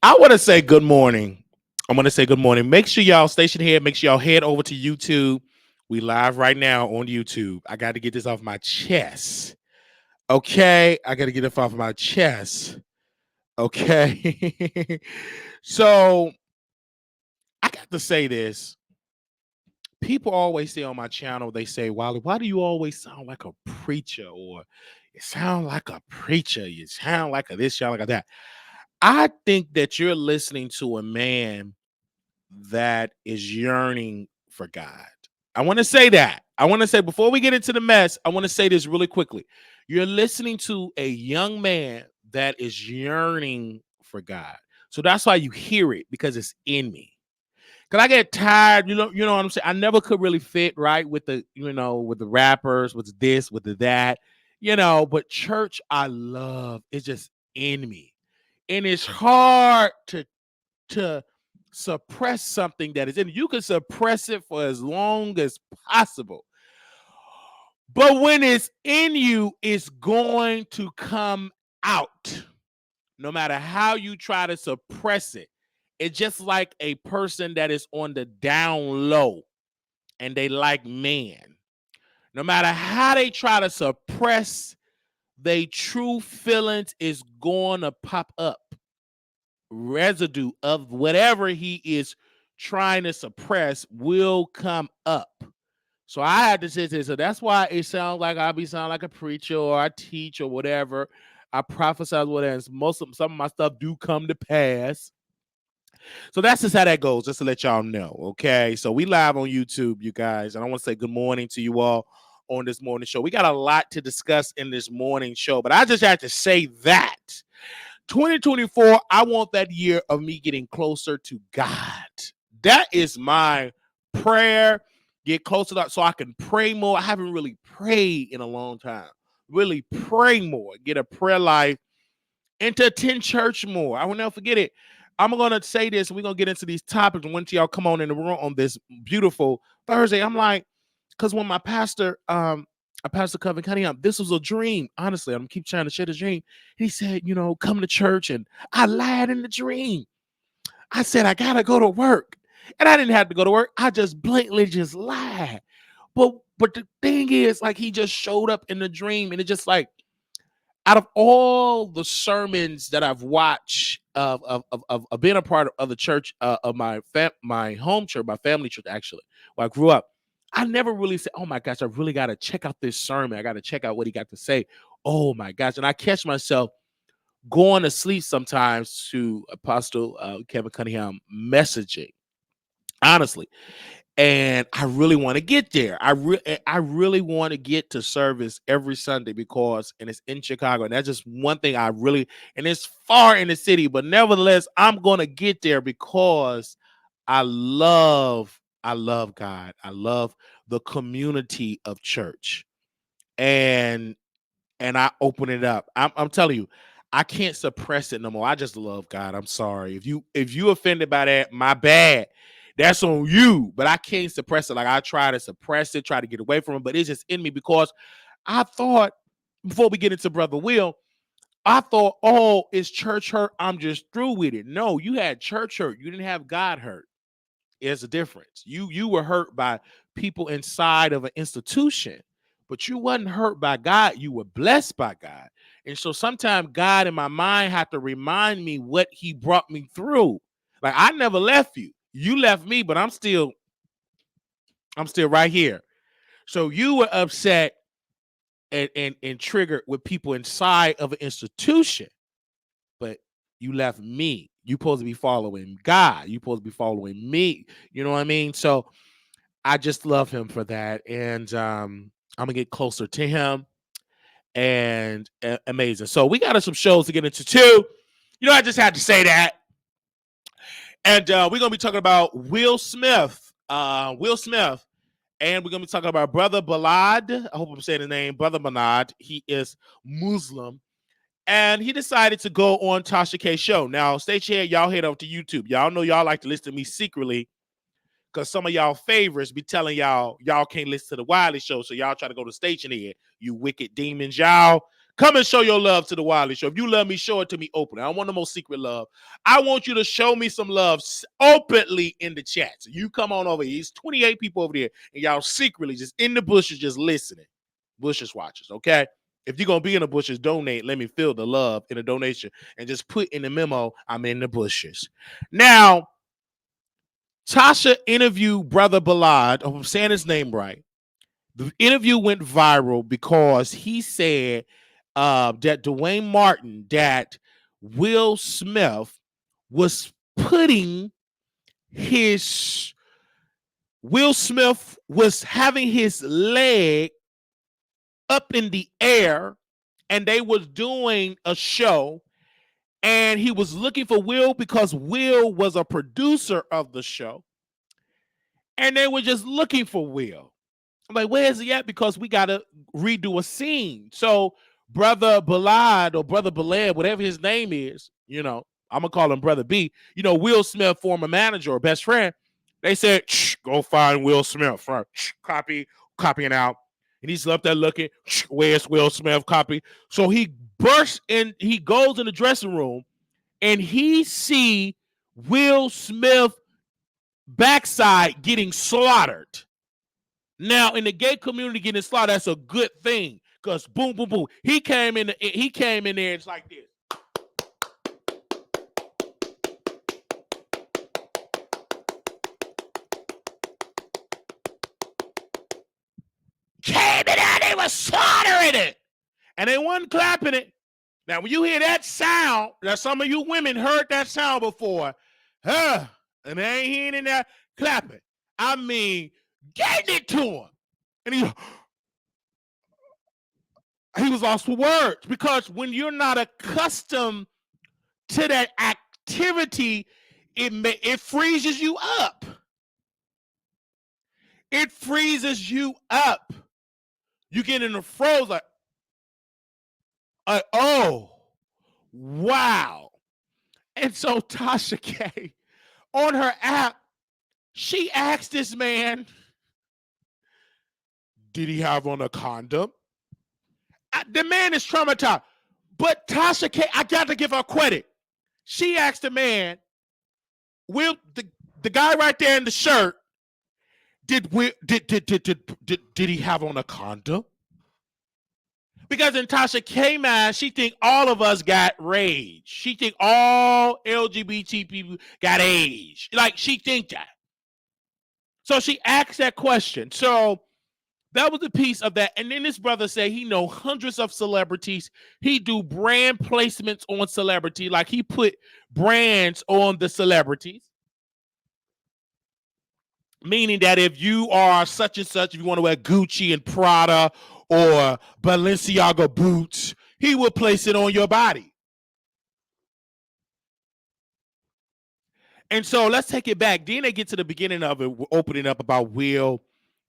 I want to say good morning. I'm going to say good morning. Make sure y'all station head. Make sure y'all head over to YouTube. We live right now on YouTube. I got to get this off my chest. Okay. I got to get it off my chest. Okay. So I got to say this. People always say on my channel, they say, Wiley, why do you always sound like a preacher? Or you sound like a preacher. You sound like a this, you sound like a that. I think that you're listening to a man that is yearning for God. I want to say that. I want to say before we get into the mess, I want to say this really quickly. You're listening to a young man that is yearning for God. So that's why you hear it because it's in me. Cause I get tired, you know what I'm saying. I never could really fit right with the, with the rappers, with this, with the that, But church, I love. It's just in me, and it's hard to suppress something that is in. You can suppress it for as long as possible, but when it's in you, it's going to come out. No matter how you try to suppress it, it's just like a person that is on the down low and they like man. No matter how they try to suppress they true feelings is going to pop up. Residue of whatever he is trying to suppress will come up. So I had to say this. So that's why it sounds like I be sound like a preacher or I teach or whatever. I prophesy whatever. Some of my stuff do come to pass. So that's just how that goes, just to let y'all know. Okay. So we live on YouTube, you guys. And I want to say good morning to you all on this morning show. We got a lot to discuss in this morning show, but I just had to say that 2024, I want that year of me getting closer to God. That is my prayer. Get closer to, so I can pray more. I haven't really prayed in a long time. Really pray more. Get a prayer life and to attend church more. I will never forget it. I'm gonna say this, and we're gonna get into these topics. And when y'all come on in the room on this beautiful Thursday, I'm like, because when my pastor, I Pastor Coven Cunningham, this was a dream. Honestly, I'm gonna keep trying to share the dream. He said, come to church, and I lied in the dream. I said I gotta go to work, and I didn't have to go to work. I just blatantly just lied. But the thing is, like, he just showed up in the dream, and it just like out of all the sermons that I've watched of being a part of the church of my home church, my family church actually, where I grew up, I never really said, "Oh my gosh, I really got to check out this sermon. I got to check out what he got to say." Oh my gosh, and I catch myself going to sleep sometimes to Apostle Kevin Cunningham messaging. Honestly, and I really want to get there. I really want to get to service every Sunday because, and it's in Chicago, and that's just one thing I really, and it's far in the city, but nevertheless, I'm gonna get there because I love God. I love the community of church, and I open it up. I'm telling you, I can't suppress it no more. I just love God. I'm sorry if you offended by that, my bad. That's on you. But I can't suppress it. Like I try to suppress it, try to get away from it, but it's just in me because I thought before we get into Brother Will, I thought, oh, it's church hurt. I'm just through with it. No, you had church hurt. You didn't have God hurt. There's a difference. You were hurt by people inside of an institution, but you wasn't hurt by God. You were blessed by God. And so sometimes God in my mind had to remind me what he brought me through. Like I never left you. You left me, but I'm still right here. So you were upset and triggered with people inside of an institution, but you left me. You supposed to be following God. You supposed to be following me. You know what I mean? So I just love him for that, and I'm gonna get closer to him, and amazing. So we got some shows to get into too. I just had to say that, and we're gonna be talking about Will Smith, and we're gonna be talking about Brother Balad. I hope I'm saying his name, Brother Balad. He is Muslim, and he decided to go on Tasha K show. Now, stay here, y'all head over to YouTube. Y'all know y'all like to listen to me secretly because some of y'all favorites be telling y'all can't listen to the Wiley Show, so y'all try to go to station here. You wicked demons, y'all. Come and show your love to the Wiley Show. If you love me, show it to me openly. I don't want no more secret love. I want you to show me some love openly in the chat. So you come on over here. It's 28 people over there, and y'all secretly just in the bushes, just listening. Bushes watchers, okay? If you're going to be in the bushes, donate. Let me feel the love in a donation. And just put in the memo, I'm in the bushes. Now, Tasha interviewed Brother Ballard. I'm saying his name right. The interview went viral because he said that Dwayne Martin, that Will Smith was putting his, Will Smith was having his leg up in the air, and they was doing a show, and he was looking for Will because Will was a producer of the show, and they were just looking for Will. I'm like, where is he at? Because we got to redo a scene. So Brother Ballard or Brother Ballard, whatever his name is, I'm going to call him Brother B, Will Smith, former manager or best friend, they said, go find Will Smith. Copying out. And he's up there looking, where's Will Smith? Copy. So he bursts in, he goes in the dressing room, and he see Will Smith backside getting slaughtered. Now, in the gay community, getting slaughtered, that's a good thing. Because boom, boom, boom. He came in there, it's like this. Came in there, they were slaughtering it. And they wasn't clapping it. Now, when you hear that sound, now some of you women heard that sound before, and they ain't hearing in there clapping. I mean, getting it to him. And he was lost for words, because when you're not accustomed to that activity, it freezes you up. It freezes you up. You get in the froze like, oh, wow. And so Tasha K, on her app, she asked this man, did he have on a condom? The man is traumatized. But Tasha K, I got to give her credit. She asked the man, Will, the guy right there in the shirt, did he have on a condom? Because in Tasha K mind, she think all of us got rage. She think all LGBT people got age. Like, she think that. So she asked that question. So that was a piece of that. And then this brother said he know hundreds of celebrities. He do brand placements on celebrity. Like, he put brands on the celebrities. Meaning that if you are such and such, if you want to wear Gucci and Prada or Balenciaga boots, he will place it on your body. And so let's take it back. Then they get to the beginning of it, opening up about Will,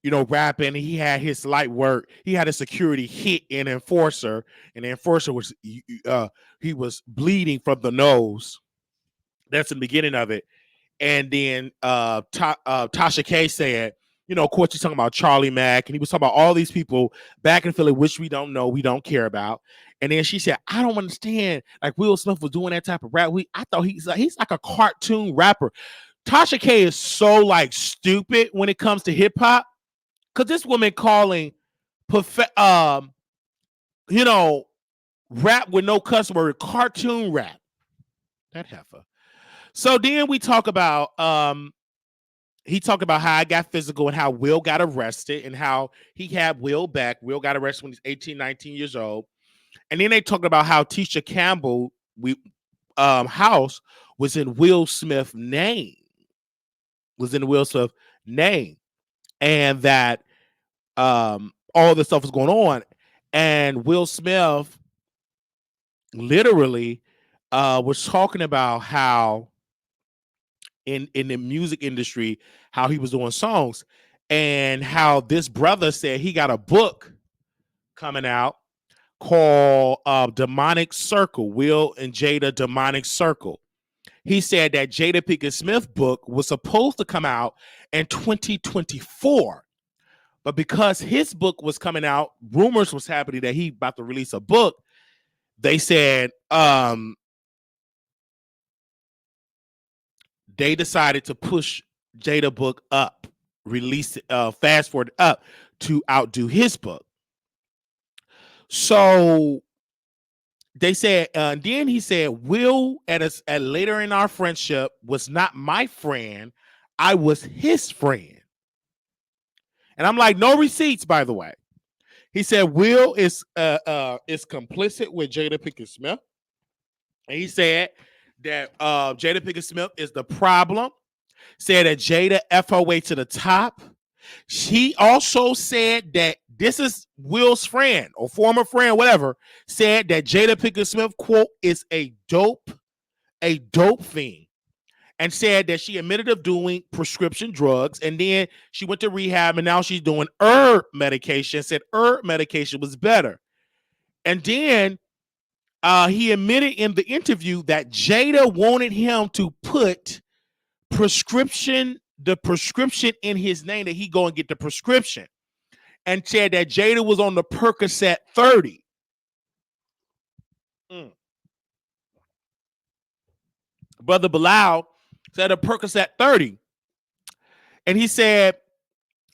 rapping. He had his light work. He had a security hit an enforcer, and the enforcer was, he was bleeding from the nose. That's the beginning of it. And then Tasha K said, of course, he's talking about Charlie Mack, and he was talking about all these people back in Philly, which we don't know, we don't care about. And then she said, I don't understand. Like, Will Smith was doing that type of rap. I thought he's like a cartoon rapper. Tasha K is so like stupid when it comes to hip hop, because this woman calling, rap with no cuss word cartoon rap. That heifer. So then we talk about, he talked about how I got physical and how Will got arrested and how he had Will back. Will got arrested when he's 18, 19 years old. And then they talked about how Tisha Campbell house was in Will Smith's name. And that all this stuff was going on. And Will Smith literally was talking about how in the music industry, how he was doing songs, and how this brother said he got a book coming out called Demonic Circle, Will and Jada Demonic Circle. He said that Jada Pinkett Smith book was supposed to come out in 2024. But because his book was coming out, rumors was happening that he about to release a book. they said they decided to push Jada book up, release fast forward up to outdo his book. So they said, then he said, Will at later in our friendship was not my friend, I was his friend. And I'm like, no receipts, by the way. He said Will is complicit with Jada Pinkett Smith. And he said that Jada Pinkett Smith is the problem. Said that Jada F her way to the top. She also said that this is Will's friend or former friend, whatever, said that Jada Pinkett Smith, quote, is a dope fiend. And said that she admitted of doing prescription drugs. And then she went to rehab and now she's doing herb medication. Said herb medication was better. And then he admitted in the interview that Jada wanted him to put the prescription in his name, that he go and get the prescription. And said that Jada was on the Percocet 30. Brother Bilal said a Percocet 30. And he said,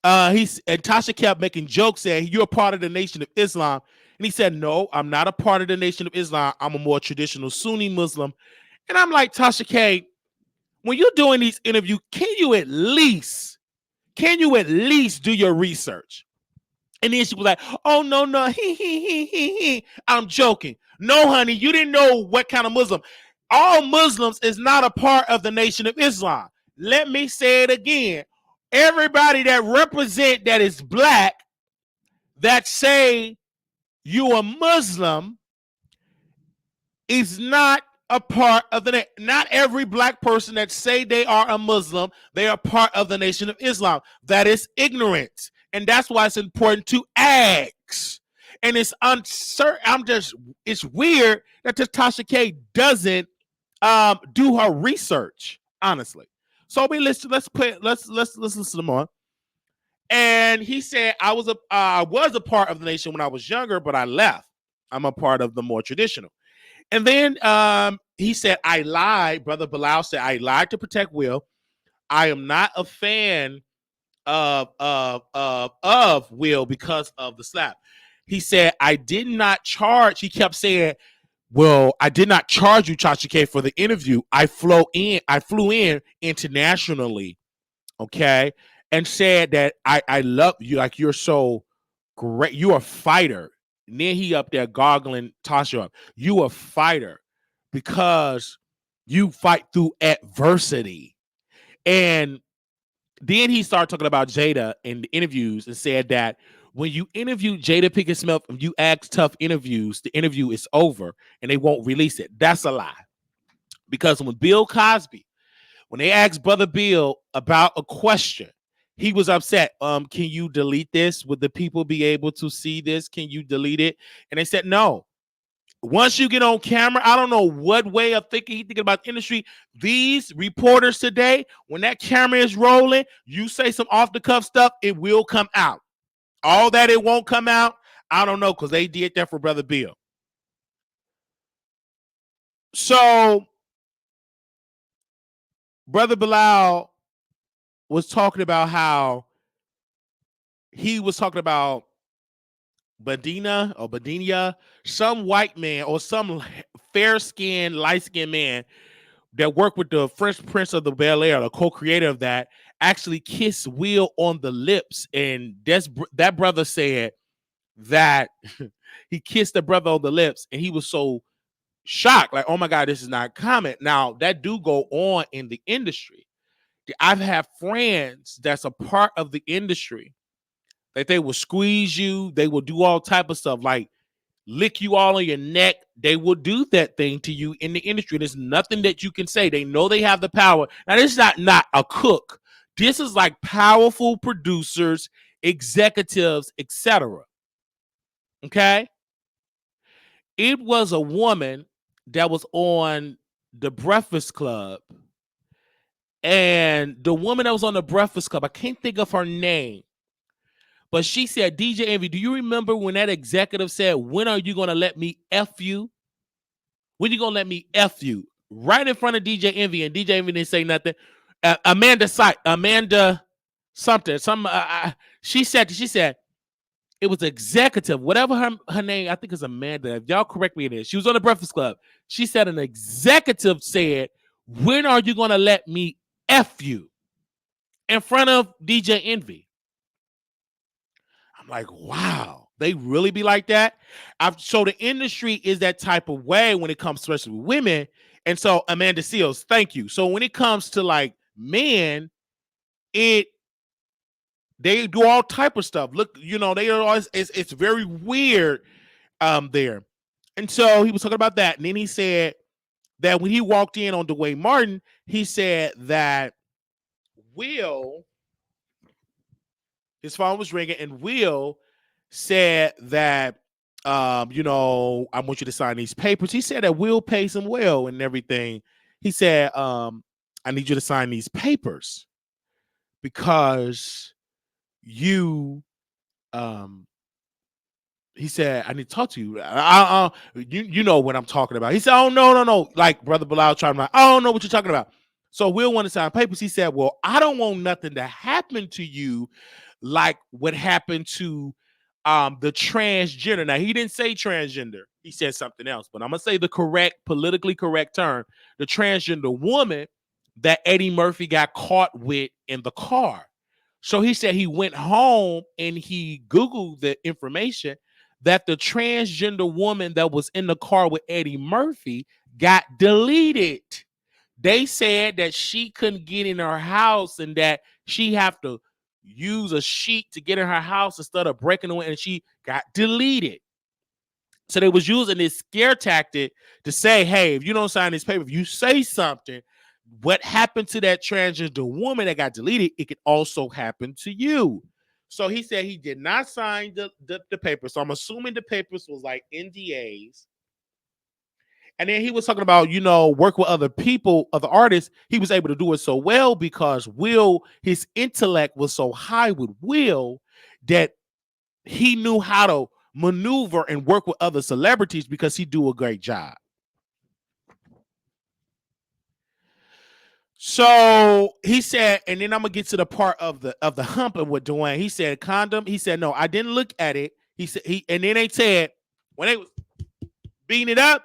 and Tasha kept making jokes saying, you're a part of the Nation of Islam. And he said, no, I'm not a part of the Nation of Islam. I'm a more traditional Sunni Muslim. And I'm like, Tasha K, when you're doing these interviews, can you at least do your research? And then she was like, oh, no, I'm joking. No, honey, you didn't know what kind of Muslim. All Muslims is not a part of the Nation of Islam. Let me say it again. Everybody that represent that is black, that say you a Muslim, is not a part of the, not every black person that say they are a Muslim, they are part of the Nation of Islam. That is ignorance. And that's why it's important to ask. And it's uncertain. It's weird that Tasha K doesn't do her research, honestly. So let's listen to more. And he said, I was a part of the Nation when I was younger, but I left. I'm a part of the more traditional. And then he said, I lied. Brother Bilal said, I lied to protect Will. I am not a fan of Will because of the slap. He said, I did not charge. He kept saying, well, I did not charge you, Tasha K, for the interview. I flew in internationally, okay, and said that I love you, like you're so great. You're a fighter. And then he up there goggling Tasha up. You a fighter because you fight through adversity. And then he started talking about Jada in the interviews and said that when you interview Jada Pinkett Smith and you ask tough interviews, the interview is over and they won't release it. That's a lie. Because when Bill Cosby, when they asked Brother Bill about a question, he was upset. Can you delete this? Would the people be able to see this? Can you delete it? And they said, no. Once you get on camera, I don't know what way of thinking he's thinking about the industry. These reporters today, when that camera is rolling, you say some off-the-cuff stuff, it will come out. All that it won't come out, I don't know, because they did that for Brother Bill. So, Brother Bilal was talking about how he was talking about Badinia, some white man or some fair-skinned, light-skinned man that worked with the Fresh Prince of the Bel-Air, the co-creator of that, actually kissed Will on the lips. And that brother said that he kissed the brother on the lips and he was so shocked, like, oh my God, this is not common. Now, that do go on in the industry. I've had friends that's a part of the industry that they will squeeze you, they will do all type of stuff, like lick you all on your neck. They will do that thing to you in the industry. There's nothing that you can say. They know they have the power. Now, this is not a cook. This is like powerful producers, executives, etc. Okay? It was a woman that was on the Breakfast Club. And the woman that was on the Breakfast Club, I can't think of her name. But she said, DJ Envy, do you remember when that executive said, when are you going to let me F you? When you gonna let me F you? Right in front of DJ Envy, and DJ Envy didn't say nothing. Amanda something. She said it was executive, whatever her name, I think it's Amanda. If y'all correct me in this, she was on the Breakfast Club. She said an executive said, when are you gonna let me F you? In front of DJ Envy. I'm like, wow, they really be like that? So the industry is that type of way when it comes, especially with women. And so Amanda Seals, thank you. So when it comes to like men, they do all type of stuff. Look, they are always, it's very weird there. And so he was talking about that. And then he said that when he walked in on Dwayne Martin, he said that his phone was ringing, and Will said that, I want you to sign these papers. He said that Will pays him well and everything. He said, I need you to sign these papers because he said, I need to talk to you. You know what I'm talking about. He said, oh, no. Like Brother Bilal trying to, I don't know what you're talking about. So Will wanted to sign papers. He said, well, I don't want nothing to happen to you like what happened to the transgender. Now, he didn't say transgender. He said something else, but I'm going to say the politically correct term, the transgender woman that Eddie Murphy got caught with in the car. So he said he went home and he Googled the information that the transgender woman that was in the car with Eddie Murphy got deleted. They said that she couldn't get in her house and that she have to use a sheet to get in her house instead of breaking the window, and she got deleted. So they was using this scare tactic to say, hey, if you don't sign this paper, if you say something, what happened to that transgender woman that got deleted, it could also happen to you. So he said he did not sign the paper. So I'm assuming the papers was like NDAs. And then he was talking about, work with other people, other artists. He was able to do it so well because his intellect was so high with Will that he knew how to maneuver and work with other celebrities because he do a great job. So he said, and then I'm gonna get to the part of the humping with Dwayne. He said condom. He said, no, I didn't look at it. He said and then they said when they was beating it up,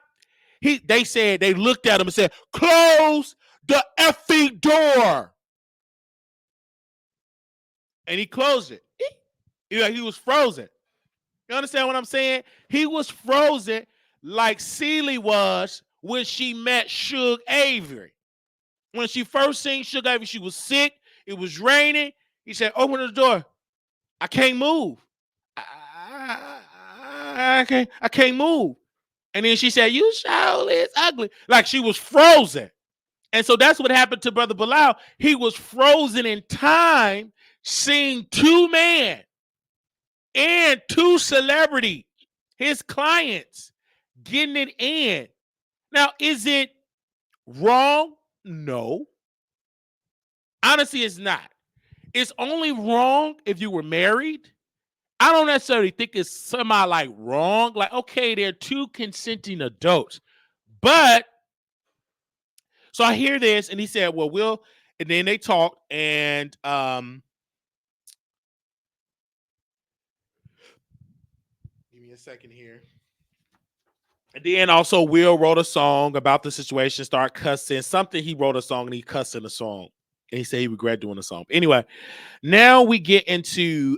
they said they looked at him and said, close the effing door. And he closed it. He was frozen. You understand what I'm saying? He was frozen like Celie was when she met Suge Avery. When she first seen Suge Avery, she was sick. It was raining. He said, open the door. I can't move. I can't move. And then she said, you sure is ugly. Like she was frozen. And so that's what happened to Brother Bilal. He was frozen in time, seeing two men and two celebrity, his clients, getting it in. Now, is it wrong? No. Honestly, it's not. It's only wrong if you were married. I don't necessarily think it's semi like wrong. Like, okay, they're two consenting adults. But so I hear this, and he said, well, and then they talked, and give me a second here. And then also Will wrote a song about the situation, start cussing. Something he wrote a song and he cussed in the song. And he said he regret doing the song. Anyway, now we get into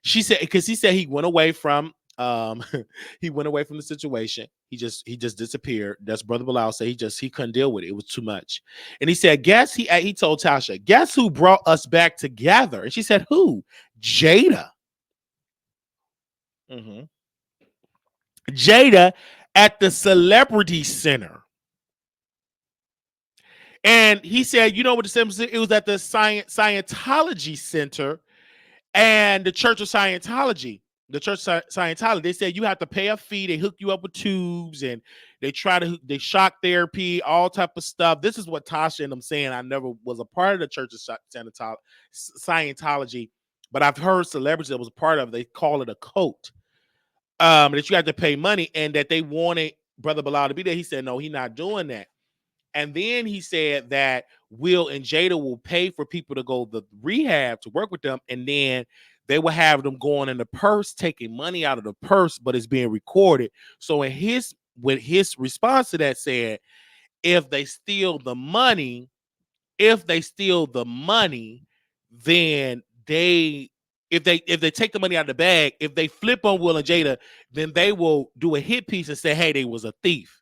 she said, because he said he went away from he went away from the situation. He just disappeared. That's Brother Bilal said he couldn't deal with it. It was too much. And he said, he told Tasha, guess who brought us back together? And she said, who? Jada. Mm-hmm. Jada at the Celebrity Center. And he said, you know what it was at the Scientology Center and the Church of Scientology. The Church of Scientology, they said you have to pay a fee. They hook you up with tubes and they shock therapy, all type of stuff. This is what Tasha and I'm saying. I never was a part of the Church of Scientology, but I've heard celebrities that was a part of it. They call it a cult. that you have to pay money, and that they wanted Brother Bilal to be there. He said, no, he's not doing that. And then he said that Will and Jada will pay for people to go to rehab to work with them, and then they will have them going in the purse, taking money out of the purse, but it's being recorded. So with his response to that said, if they steal the money, then if they take the money out of the bag, if they flip on Will and Jada, then they will do a hit piece and say, hey, they was a thief.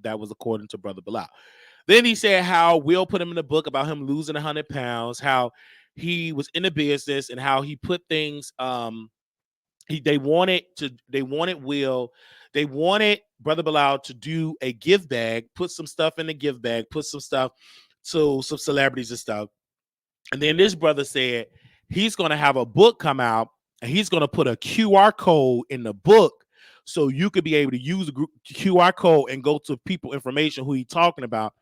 That was according to Brother Bilal. Then he said how Will put him in the book about him losing 100 pounds, how he was in the business, and how he put things. They wanted Brother Bilal to do a gift bag, put some stuff in the gift bag, put some stuff to some celebrities and stuff. And then this brother said he's going to have a book come out, and he's going to put a QR code in the book so you could be able to use the QR code and go to people information who he's talking about.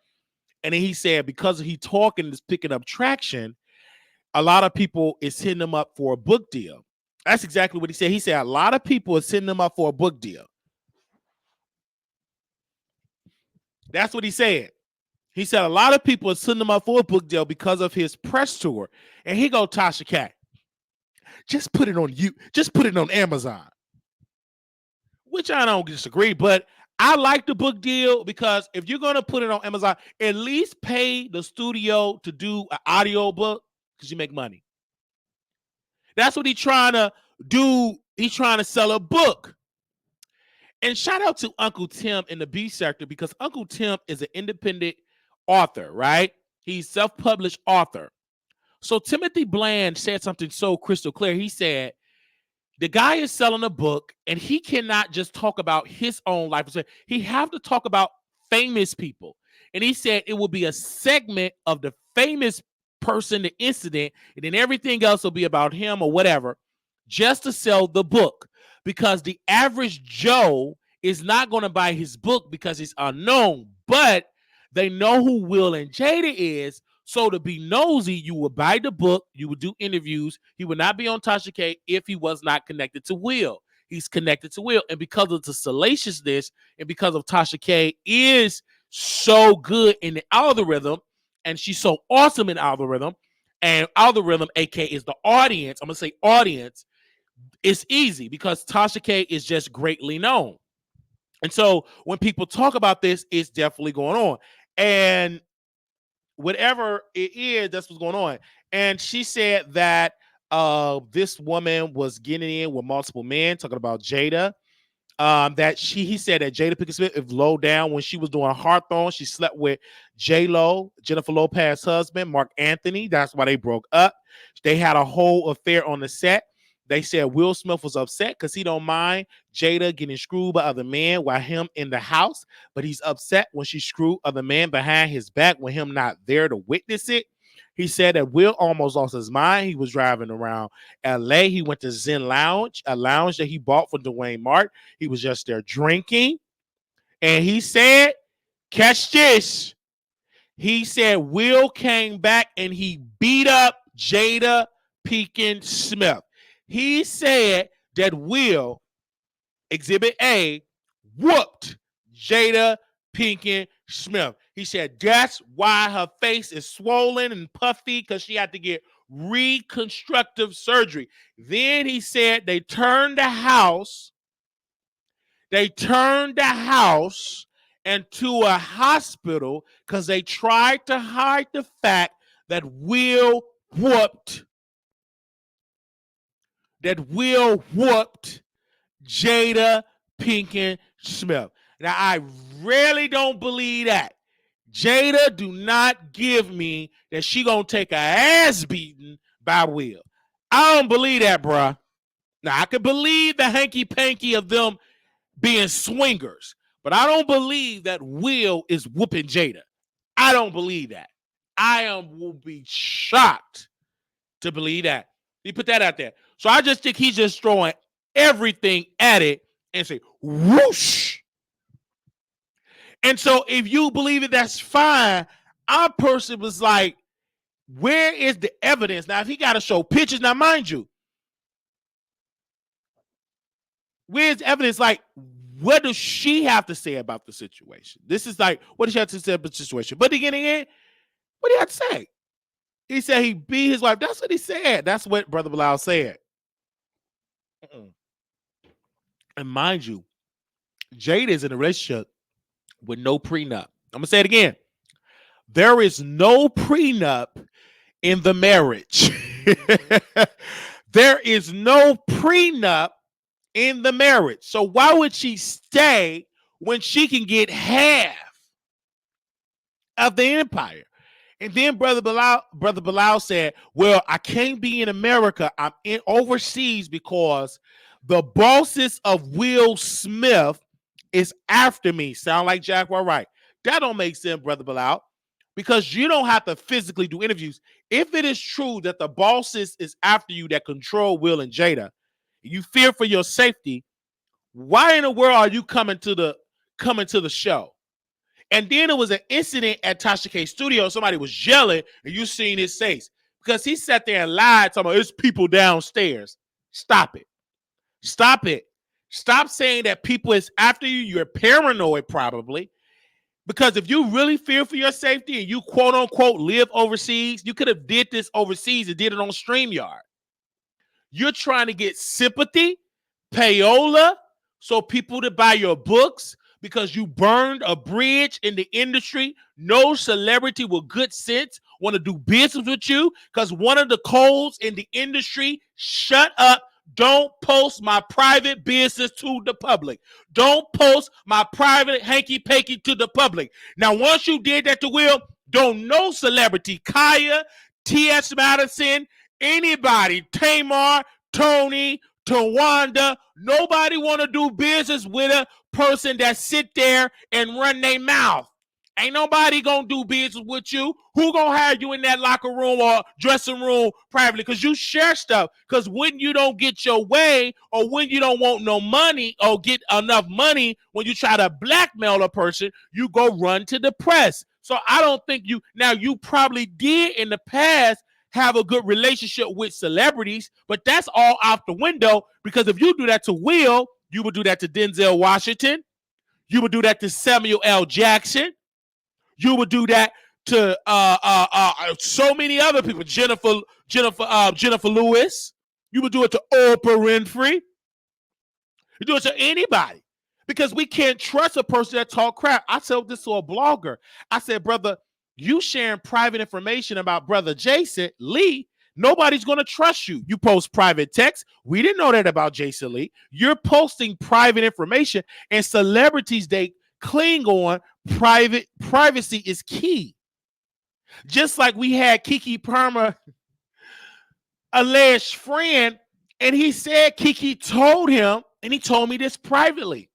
And then he said because he talking is picking up traction, a lot of people is hitting him up for a book deal. That's exactly what he said. He said a lot of people are sending him up for a book deal. That's what he said. He said a lot of people are sending him up for a book deal because of his press tour. And he go, Tasha Cat, just put it on you. Just put it on Amazon. Which I don't disagree, but I like the book deal because if you're going to put it on Amazon, at least pay the studio to do an audio book because you make money. That's what he's trying to do. He's trying to sell a book. And shout out to Uncle Tim in the B sector because Uncle Tim is an independent author, right? He's self-published author. So Timothy Bland said something so crystal clear. He said, the guy is selling a book and he cannot just talk about his own life. He have to talk about famous people. And he said it will be a segment of the famous person, the incident, and then everything else will be about him or whatever, just to sell the book. Because the average Joe is not going to buy his book because it's unknown, but they know who Will and Jada is. So to be nosy, you would buy the book, you would do interviews. He would not be on Tasha K if he was not connected to Will. He's connected to Will. And because of the salaciousness and because of Tasha K is so good in the algorithm, and she's so awesome in algorithm, and algorithm, aka is the audience, I'm going to say audience, it's easy because Tasha K is just greatly known. And so when people talk about this, it's definitely going on. And whatever it is, that's what's going on. And she said that this woman was getting in with multiple men, talking about Jada. That he said that Jada Pinkett Smith is low down when she was doing Hawthorne. She slept with J-Lo, Jennifer Lopez's husband, Mark Anthony. That's why they broke up. They had a whole affair on the set. They said Will Smith was upset because he don't mind Jada getting screwed by other men while him in the house, but he's upset when she screwed other men behind his back with him not there to witness it. He said that Will almost lost his mind. He was driving around LA. He went to Zen Lounge, a lounge that he bought for Dwayne Martin. He was just there drinking. And he said, catch this. He said Will came back and he beat up Jada Pinkett Smith. He said that Will, Exhibit A, whooped Jada Pinkett Smith. He said that's why her face is swollen and puffy because she had to get reconstructive surgery. Then he said they turned the house into a hospital because they tried to hide the fact that Will whooped Jada Pinkett Smith. Now, I really don't believe that. Jada do not give me that she gonna take a ass beating by Will. I don't believe that, bruh. Now, I can believe the hanky-panky of them being swingers, but I don't believe that Will is whooping Jada. I don't believe that. Will be shocked to believe that. He put that out there. So I just think he's just throwing everything at it and say, whoosh. And so if you believe it, that's fine. Our person was like, where is the evidence? Now, if he got to show pictures, now mind you, Where's evidence? Like, what does she have to say about the situation? This is like, what does she have to say about the situation? But again, what do you have to say? He said he beat his wife. That's what he said. That's what Brother Bilal said. And mind you, Jada is in a relationship with no prenup. I'm gonna say it again. There is no prenup in the marriage. There is no prenup in the marriage. So why would she stay when she can get half of the empire? And then Brother Bilal said, well, I can't be in America. I'm in overseas because the bosses of Will Smith is after me. Sound like Jaguar, right? That don't make sense, Brother Bilal, because you don't have to physically do interviews. If it is true that the bosses is after you that control Will and Jada, you fear for your safety, why in the world are you coming to the show? And then it was an incident at Tasha K's studio. Somebody was yelling, and you seen his face because he sat there and lied, talking about it's people downstairs. Stop it. Stop it. Stop saying that people is after you. You're paranoid, probably. Because if you really fear for your safety and you quote unquote live overseas, you could have did this overseas and did it on StreamYard. You're trying to get sympathy, payola, so people to buy your books because you burned a bridge in the industry. No celebrity with good sense want to do business with you because one of the codes in the industry, shut up. Don't post my private business to the public. Don't post my private hanky-panky to the public. Now, once you did that to Will, don't no celebrity, Kaya, T.S. Madison, anybody, Tamar, Tony, Tawanda, nobody want to do business with a person that sit there and run their mouth. Ain't nobody gonna do business with you. Who gonna have you in that locker room or dressing room privately? Because you share stuff. Because when you don't get your way, or when you don't want no money or get enough money, when you try to blackmail a person, you go run to the press. So I don't think you probably did in the past have a good relationship with celebrities, but that's all out the window, because if you do that to Will, you would do that to Denzel Washington. You would do that to Samuel L. Jackson. You would do that to so many other people. Jennifer Lewis. You would do it to Oprah Winfrey. You do it to anybody, because we can't trust a person that talk crap. I told this to a blogger. I said, brother, you sharing private information about brother Jason Lee, nobody's going to trust you. You post private text. We didn't know that about Jason Lee. You're posting private information, and celebrities, they cling on privacy is key. Just like we had Keke Palmer alleged friend, and he said Keke told him, and he told me this privately.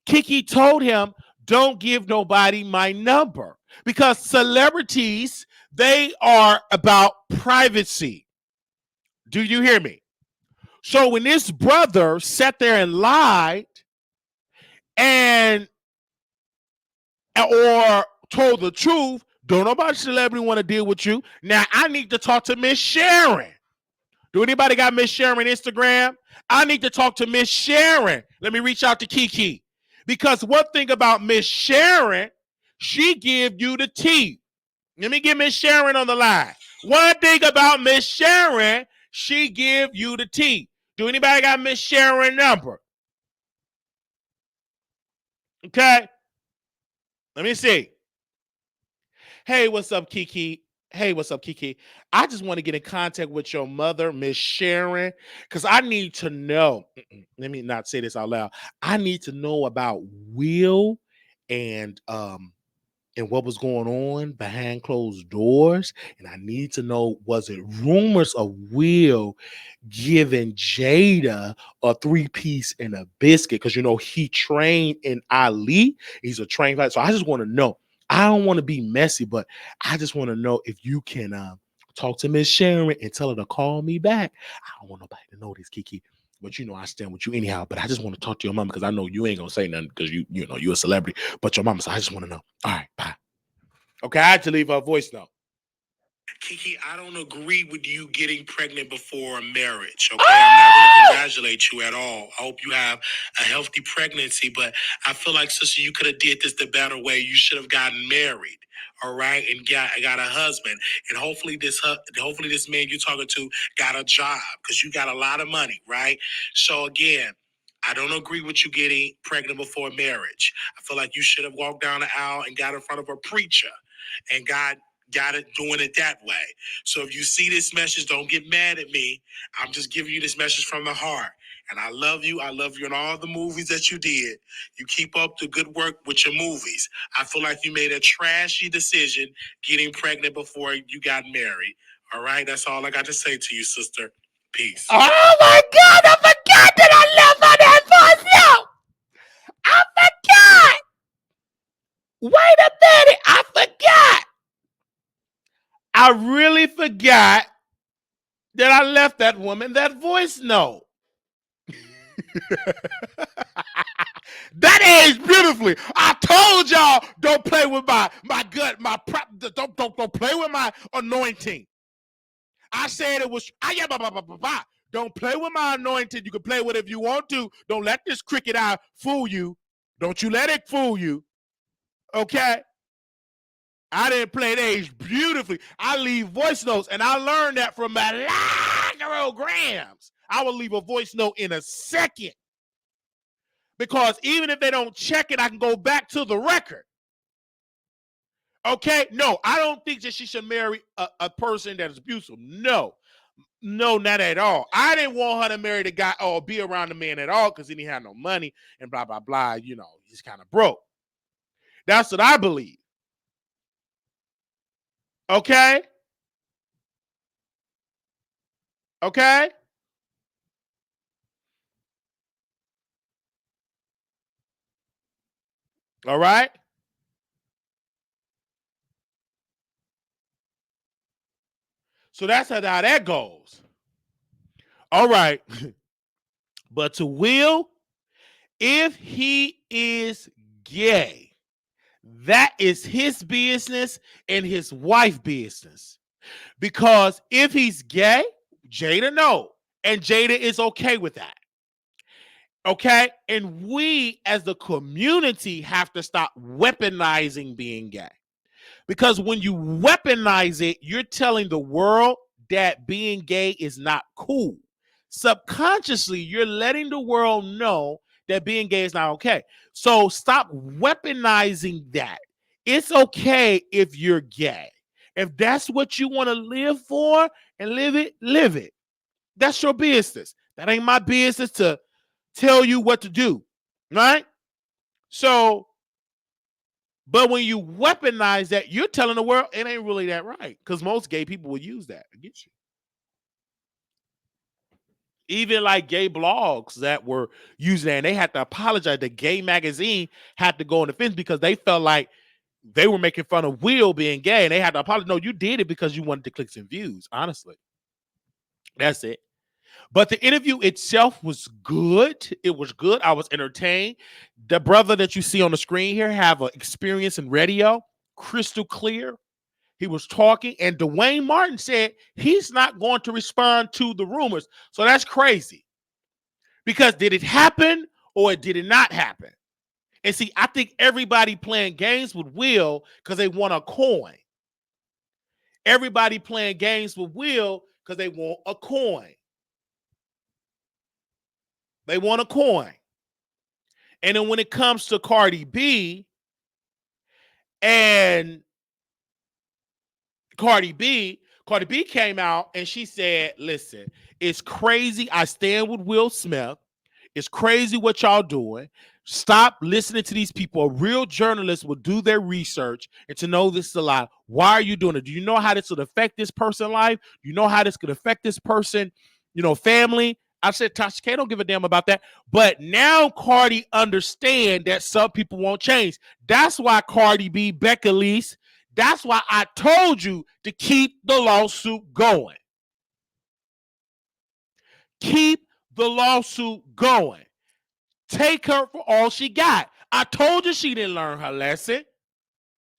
Keke told him, don't give nobody my number, because celebrities, they are about privacy. Do you hear me? So when this brother sat there and lied and or told the truth, don't nobody celebrity want to deal with you. Now I need to talk to Miss Sharon. Do anybody got Miss Sharon Instagram? I need to talk to Miss Sharon. Let me reach out to Keke. Because one thing about Miss Sharon, she give you the tea. Let me get Miss Sharon on the line. One thing about Miss Sharon, she give you the tea. Do anybody got Miss Sharon number? Okay. Let me see. Hey, what's up, Keke? Hey, what's up, Keke? I just want to get in contact with your mother, Miss Sharon, because I need to know. Let me not say this out loud. I need to know about Will and what was going on behind closed doors. And I need to know, was it rumors of Will giving Jada a 3-piece and a biscuit? Because, he trained in Ali. He's a trained fighter. So I just want to know. I don't want to be messy, but I just want to know if you can talk to Miss Sharon and tell her to call me back. I don't want nobody to know this, Keke. But I stand with you anyhow. But I just want to talk to your mama, because I know you ain't gonna say nothing because you're a celebrity. But your mama, so I just want to know. All right, bye. Okay, I had to leave her a voice note. Kiki, I don't agree with you getting pregnant before marriage. Okay, I'm not going to congratulate you at all. I hope you have a healthy pregnancy, but I feel like, sister, you could have did this the better way. You should have gotten married, all right, and got a husband, and hopefully this man you're talking to got a job because you got a lot of money, right? So again. I don't agree with you getting pregnant before marriage. I feel like you should have walked down the aisle and got in front of a preacher and got it doing it that way. So if you see this message, don't get mad at me. I'm just giving you this message from the heart. And I love you. I love you in all the movies that you did. You keep up the good work with your movies. I feel like you made a trashy decision getting pregnant before you got married. All right? That's all I got to say to you, sister. Peace. Oh my God, I forgot that I left on that voice note. I forgot. Wait a minute. I forgot. I really forgot that I left that woman that voice note. That aged beautifully. I told y'all don't play with my gut, don't play with my anointing. I said it was don't play with my anointing. You can play with it if you want to. Don't let this cricket eye fool you. Don't you let it fool you. Okay? I didn't play it aged beautifully. I leave voice notes, and I learned that from my programs. I will leave a voice note in a second. Because even if they don't check it, I can go back to the record. Okay? No, I don't think that she should marry a person that is abusive. No, not at all. I didn't want her to marry the guy or be around the man at all because he didn't have no money and blah, blah, blah. You know, he's kind of broke. That's what I believe. Okay? Okay? All right? So that's how that goes. All right. But to Will, if he is gay, that is his business and his wife's business. Because if he's gay, Jada no. And Jada is okay with that. Okay? And we as the community have to stop weaponizing being gay. Because when you weaponize it, you're telling the world that being gay is not cool. Subconsciously, you're letting the world know that being gay is not okay. So stop weaponizing that. It's okay if you're gay. If that's what you want to live for and live it, live it. That's your business. That ain't my business to tell you what to do. Right? So, but when you weaponize that, you're telling the world it ain't really that right. Because most gay people will use that against you. Even like gay blogs that were using that, and they had to apologize. The gay magazine had to go on the fence because they felt like they were making fun of Will being gay, and they had to apologize. No, you did it because you wanted the clicks and views. Honestly, that's it. But the interview itself was good. It was good. I was entertained. The brother that you see on the screen here have an experience in radio, crystal clear. He was talking, and Dwayne Martin said he's not going to respond to the rumors. So that's crazy. Because did it happen or did it not happen? And see, I think everybody playing games with Will because they want a coin. Everybody playing games with Will because they want a coin. They want a coin. And then when it comes to Cardi B Cardi B came out and she said, listen, it's crazy. I stand with Will Smith. It's crazy what y'all doing. Stop listening to these people. A real journalist will do their research and to know this is a lie. Why are you doing it? Do you know how this would affect this person's life? Do you know how this could affect this person, family? I said, Tasha K don't give a damn about that. But now Cardi understand that some people won't change. That's why Cardi B, Becca Lease, that's why I told you to keep the lawsuit going. Keep the lawsuit going. Take her for all she got. I told you she didn't learn her lesson.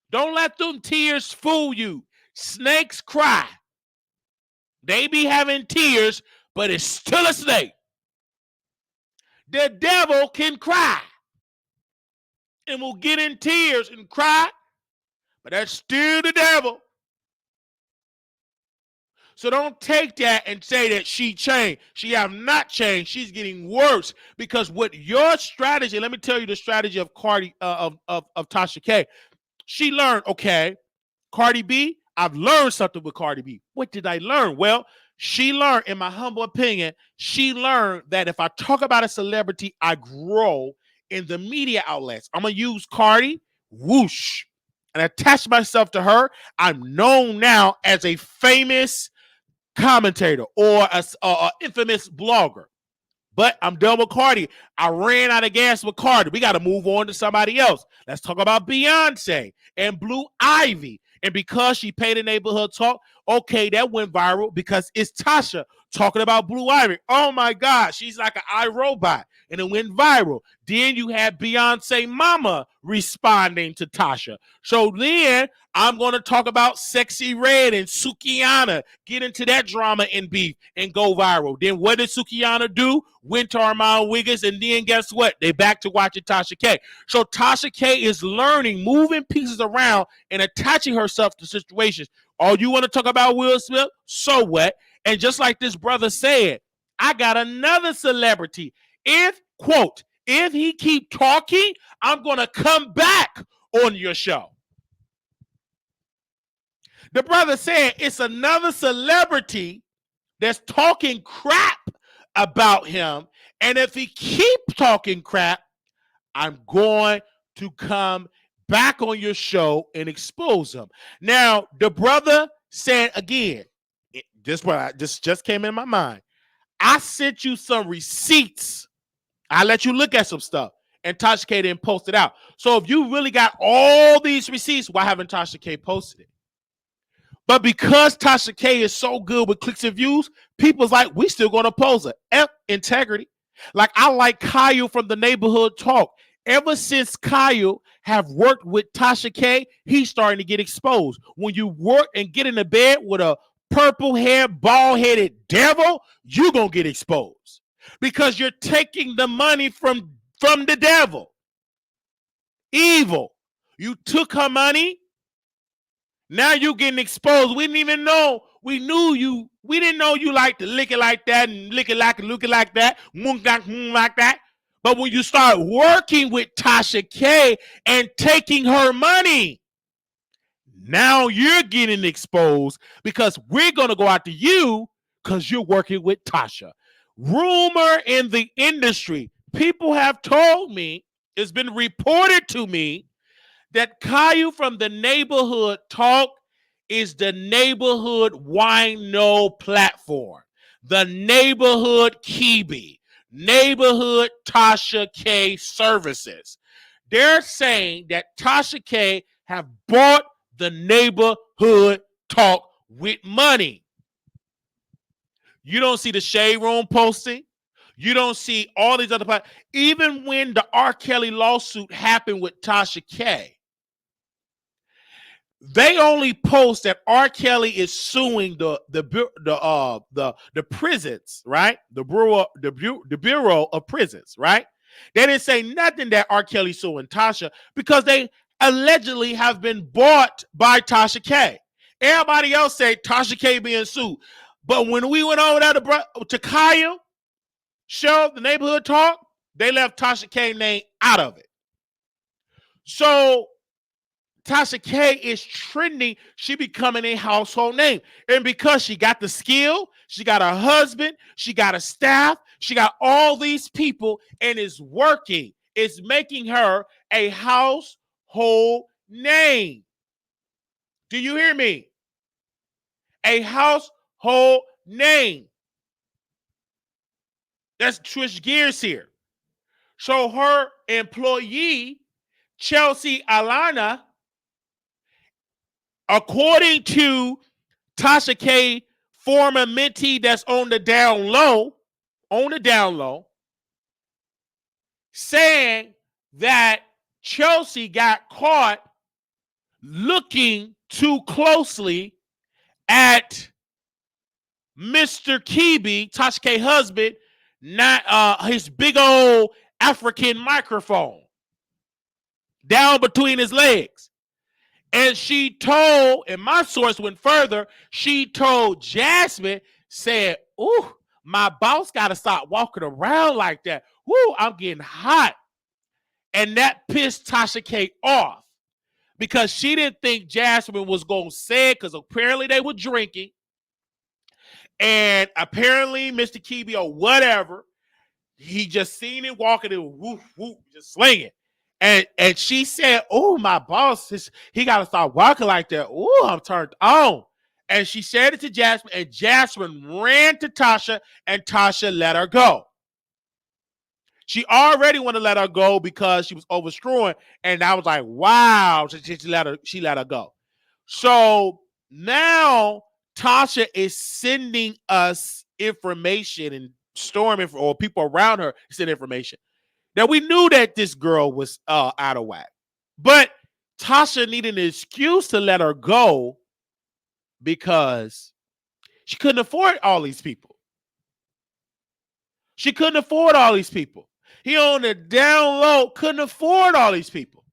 Don't let them tears fool you. Snakes cry. They be having tears, but it's still a snake. The devil can cry and will get in tears and cry, but that's still the devil. So don't take that and say that she changed. She have not changed. She's getting worse because what your strategy, let me tell you the strategy of Tasha K. She learned, okay, Cardi B, I've learned something with Cardi B. What did I learn? Well, she learned, in my humble opinion, she learned that if I talk about a celebrity, I grow in the media outlets. I'm going to use Cardi, whoosh, and attach myself to her. I'm known now as a famous commentator or a infamous blogger. But I'm done with Cardi. I ran out of gas with Cardi. We got to move on to somebody else. Let's talk about Beyonce and Blue Ivy. And because she paid a neighborhood talk, okay, that went viral because it's Tasha talking about Blue Ivy. Oh my God, she's like an iRobot. And it went viral. Then you had Beyonce mama responding to Tasha. So then I'm going to talk about Sexy Red and Sukihana. Get into that drama and beef and go viral. Then what did Sukihana do? Went to Armand Wiggins, and then guess what? They back to watching Tasha K. So Tasha K is learning, moving pieces around and attaching herself to situations. Oh, you want to talk about Will Smith? So what? And just like this brother said, I got another celebrity. If he keep talking, I'm going to come back on your show. The brother said it's another celebrity that's talking crap about him. And if he keeps talking crap, I'm going to come back on your show and expose him. Now, the brother said again, this just came in my mind. I sent you some receipts. I let you look at some stuff. And Tasha K didn't post it out. So if you really got all these receipts, why haven't Tasha K posted it? But because Tasha K is so good with clicks and views, people's like, we still going to post it. Integrity. Like I like Kyle from the Neighborhood Talk. Ever since Kyle have worked with Tasha K, he's starting to get exposed. When you work and get in the bed with a purple-haired, bald-headed devil, you're going to get exposed. Because you're taking the money from the devil. Evil. You took her money. Now you getting exposed. We didn't even know. We knew you. We didn't know you like to lick it like that and lick it like that, like that. But when you start working with Tasha K and taking her money, now you're getting exposed because we're going to go after you because you're working with Tasha. Rumor in the industry. People have told me, it's been reported to me, that Caillou from the Neighborhood Talk is the neighborhood wino platform, the neighborhood Kibi, neighborhood Tasha K services. They're saying that Tasha K have bought the Neighborhood Talk with money. You don't see the Shade Room posting. You don't see all these other platforms. Even when the R. Kelly lawsuit happened with Tasha K, they only post that R. Kelly is suing the prisons, right? The Bureau of Prisons, right? They didn't say nothing that R. Kelly suing Tasha because they allegedly have been bought by Tasha K. Everybody else say Tasha K being sued, but when we went over there to Kyle show, the Neighborhood Talk, they left Tasha K name out of it. So Tasha K is trending. She becoming a household name. And because she got the skill, she got a husband, she got a staff, she got all these people and is working. It's making her a household name. Do you hear me? A household name. Let's switch gears here. So her employee, Chelsea Alana, according to Tasha K, former mentee that's on the down low, saying that Chelsea got caught looking too closely at Mr. Kibi, Tasha K husband, not his big old African microphone down between his legs. And she told, and my source went further, she told Jasmine, said, ooh, my boss got to stop walking around like that. Woo, I'm getting hot. And that pissed Tasha K off because she didn't think Jasmine was going to say it because apparently they were drinking. And apparently Mr. Kibi or whatever, he just seen it walking and whoop, whoop, just slinging. And she said, oh, my boss, he got to start walking like that. Oh, I'm turned on. And she said it to Jasmine, and Jasmine ran to Tasha, and Tasha let her go. She already wanted to let her go because she was overstrewing, and I was like, wow, she let her go. So now Tasha is sending us information and storming, or people around her send information. Now, we knew that this girl was out of whack, but Tasha needed an excuse to let her go because she couldn't afford all these people. She couldn't afford all these people. He on the down low couldn't afford all these people.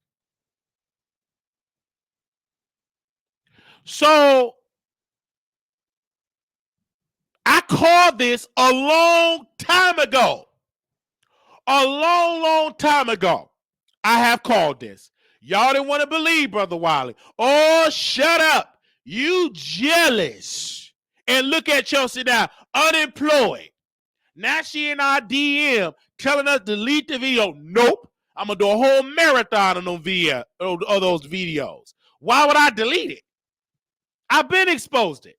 So I called this a long time ago. A long, long time ago, I have called this. Y'all didn't want to believe, Brother Wiley. Oh, shut up. You jealous. And look at Chelsea now, unemployed. Now she in our DM telling us to delete the video. Nope. I'm going to do a whole marathon on those videos. Why would I delete it? I've been exposed it.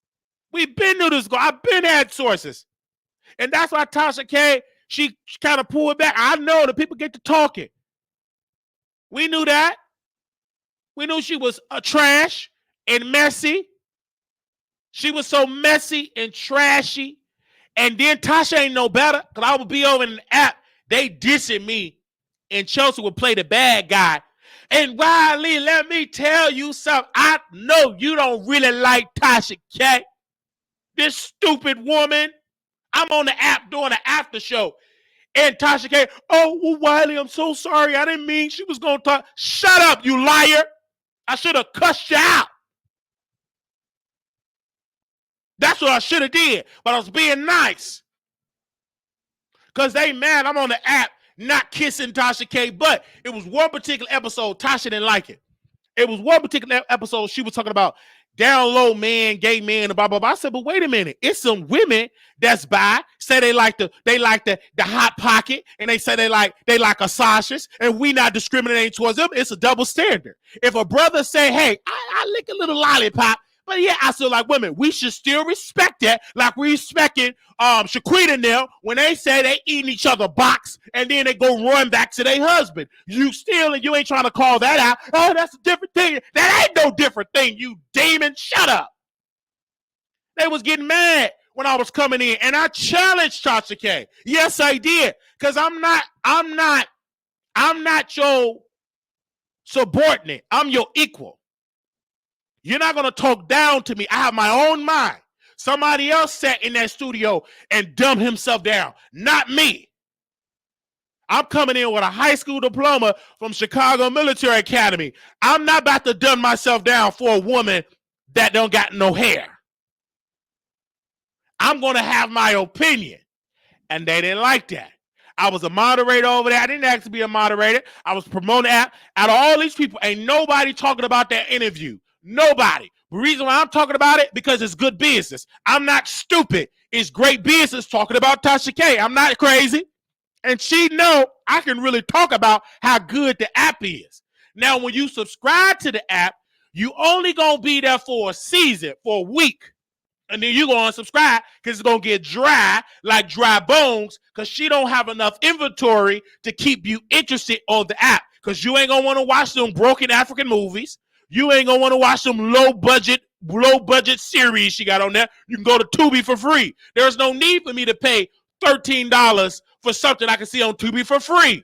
We've been through this. I've been had sources. And that's why Tasha K, she kind of pulled back. I know the people get to talking. We knew that. We knew she was trash and messy. She was so messy and trashy. And then Tasha ain't no better because I would be over in the app. They dissing me. And Chelsea would play the bad guy. And Wiley, let me tell you something. I know you don't really like Tasha K. This stupid woman. I'm on the app doing an after show. And Tasha K, oh, well, Wiley, I'm so sorry. I didn't mean she was going to talk. Shut up, you liar. I should have cussed you out. That's what I should have did. But I was being nice. Because they mad I'm on the app not kissing Tasha K. But it was one particular episode. Tasha didn't like it. It was one particular episode she was talking about down low man, gay man, and blah, blah, blah. I said, but wait a minute. It's some women that's bi, say they like the hot pocket, and they say they like a sausage, and we not discriminating towards them. It's a double standard. If a brother say, hey, I lick a little lollipop, but yeah, I still like women. We should still respect that, like we respecting Shaquita and them when they say they eating each other box and then they go run back to their husband. You still, and you ain't trying to call that out. Oh, that's a different thing. That ain't no different thing, you demon. Shut up. They was getting mad when I was coming in, and I challenged Tasha K. Yes, I did, because I'm not your subordinate. I'm your equal. You're not going to talk down to me. I have my own mind. Somebody else sat in that studio and dumbed himself down. Not me. I'm coming in with a high school diploma from Chicago Military Academy. I'm not about to dumb myself down for a woman that don't got no hair. I'm going to have my opinion. And they didn't like that. I was a moderator over there. I didn't ask to be a moderator. I was promoting the app. Out of all these people, ain't nobody talking about that interview. Nobody. The reason why I'm talking about it, because it's good business. I'm not stupid. It's great business talking about Tasha K. I'm not crazy. And she know I can really talk about how good the app is. Now, when you subscribe to the app, you only going to be there for a season, for a week. And then you're going to unsubscribe because it's going to get dry like dry bones because she don't have enough inventory to keep you interested on the app because you ain't going to want to watch them broken African movies. You ain't going to want to watch some low budget series she got on there. You can go to Tubi for free. There's no need for me to pay $13 for something I can see on Tubi for free.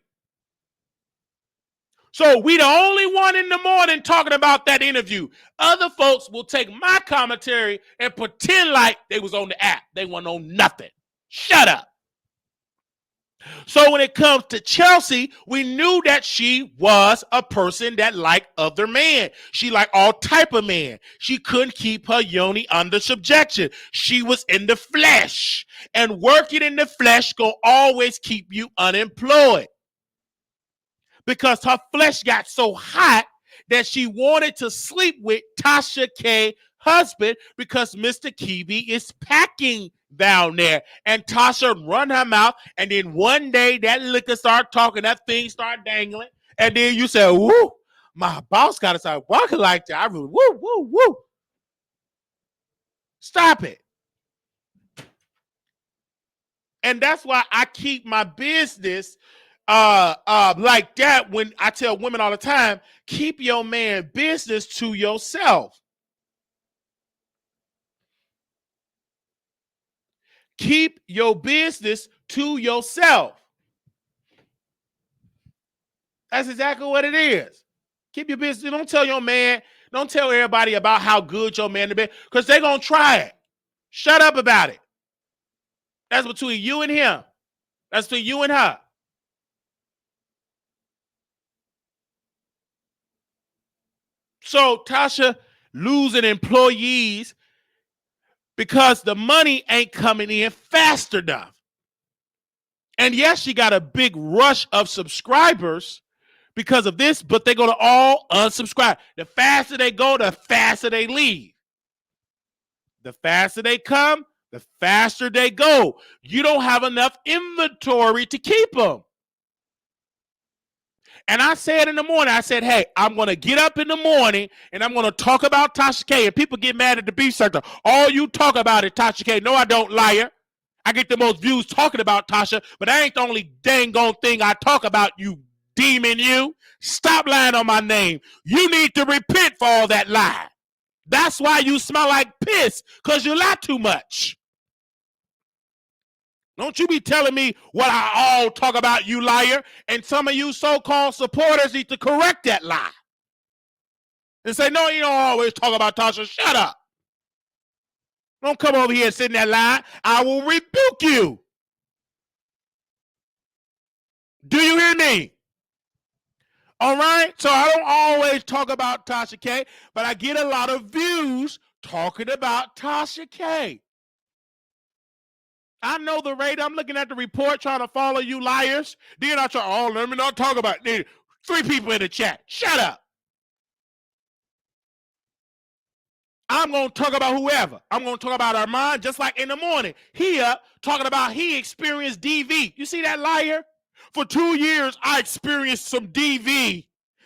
So we the only one in the morning talking about that interview. Other folks will take my commentary and pretend like they was on the app. They weren't on nothing. Shut up. So when it comes to Chelsea, we knew that she was a person that liked other men. She liked all type of men. She couldn't keep her yoni under subjection. She was in the flesh. And working in the flesh gonna always keep you unemployed. Because her flesh got so hot that she wanted to sleep with Tasha K's husband because Mr. Kiwi is packing down there. And Tasha run her mouth, and then one day that liquor start talking, that thing start dangling, and then you say, woo, my boss gotta start walking like that. I really, woo, woo, woo. Stop it. And that's why I keep my business like that. When I tell women all the time, keep your man business to yourself. Keep your business to yourself. That's exactly what it is. Keep your business. Don't tell your man. Don't tell everybody about how good your man to be, because they're going to try it. Shut up about it. That's between you and him. That's between you and her. So Tasha losing employees because the money ain't coming in fast enough. And yes, she got a big rush of subscribers because of this, but they're going to all unsubscribe. The faster they go, the faster they leave. The faster they come, the faster they go. You don't have enough inventory to keep them. And I said in the morning, I said, hey, I'm going to get up in the morning and I'm going to talk about Tasha K. And people get mad at the beef sector. All you talk about is Tasha K. No, I don't, liar. I get the most views talking about Tasha, but that ain't the only dang gone thing I talk about, you demon, you. Stop lying on my name. You need to repent for all that lie. That's why you smell like piss, because you lie too much. Don't you be telling me what I all talk about, you liar. And some of you so-called supporters need to correct that lie. And say, no, you don't always talk about Tasha. Shut up. Don't come over here and sit in that lie. I will rebuke you. Do you hear me? All right? So I don't always talk about Tasha K, but I get a lot of views talking about Tasha K. I know the rate. I'm looking at the report trying to follow you liars. Then I try, oh, let me not talk about it. 3 people in the chat. Shut up. I'm going to talk about whoever. I'm going to talk about Armand just like in the morning. He up talking about he experienced DV. You see that liar? For 2 years, I experienced some DV.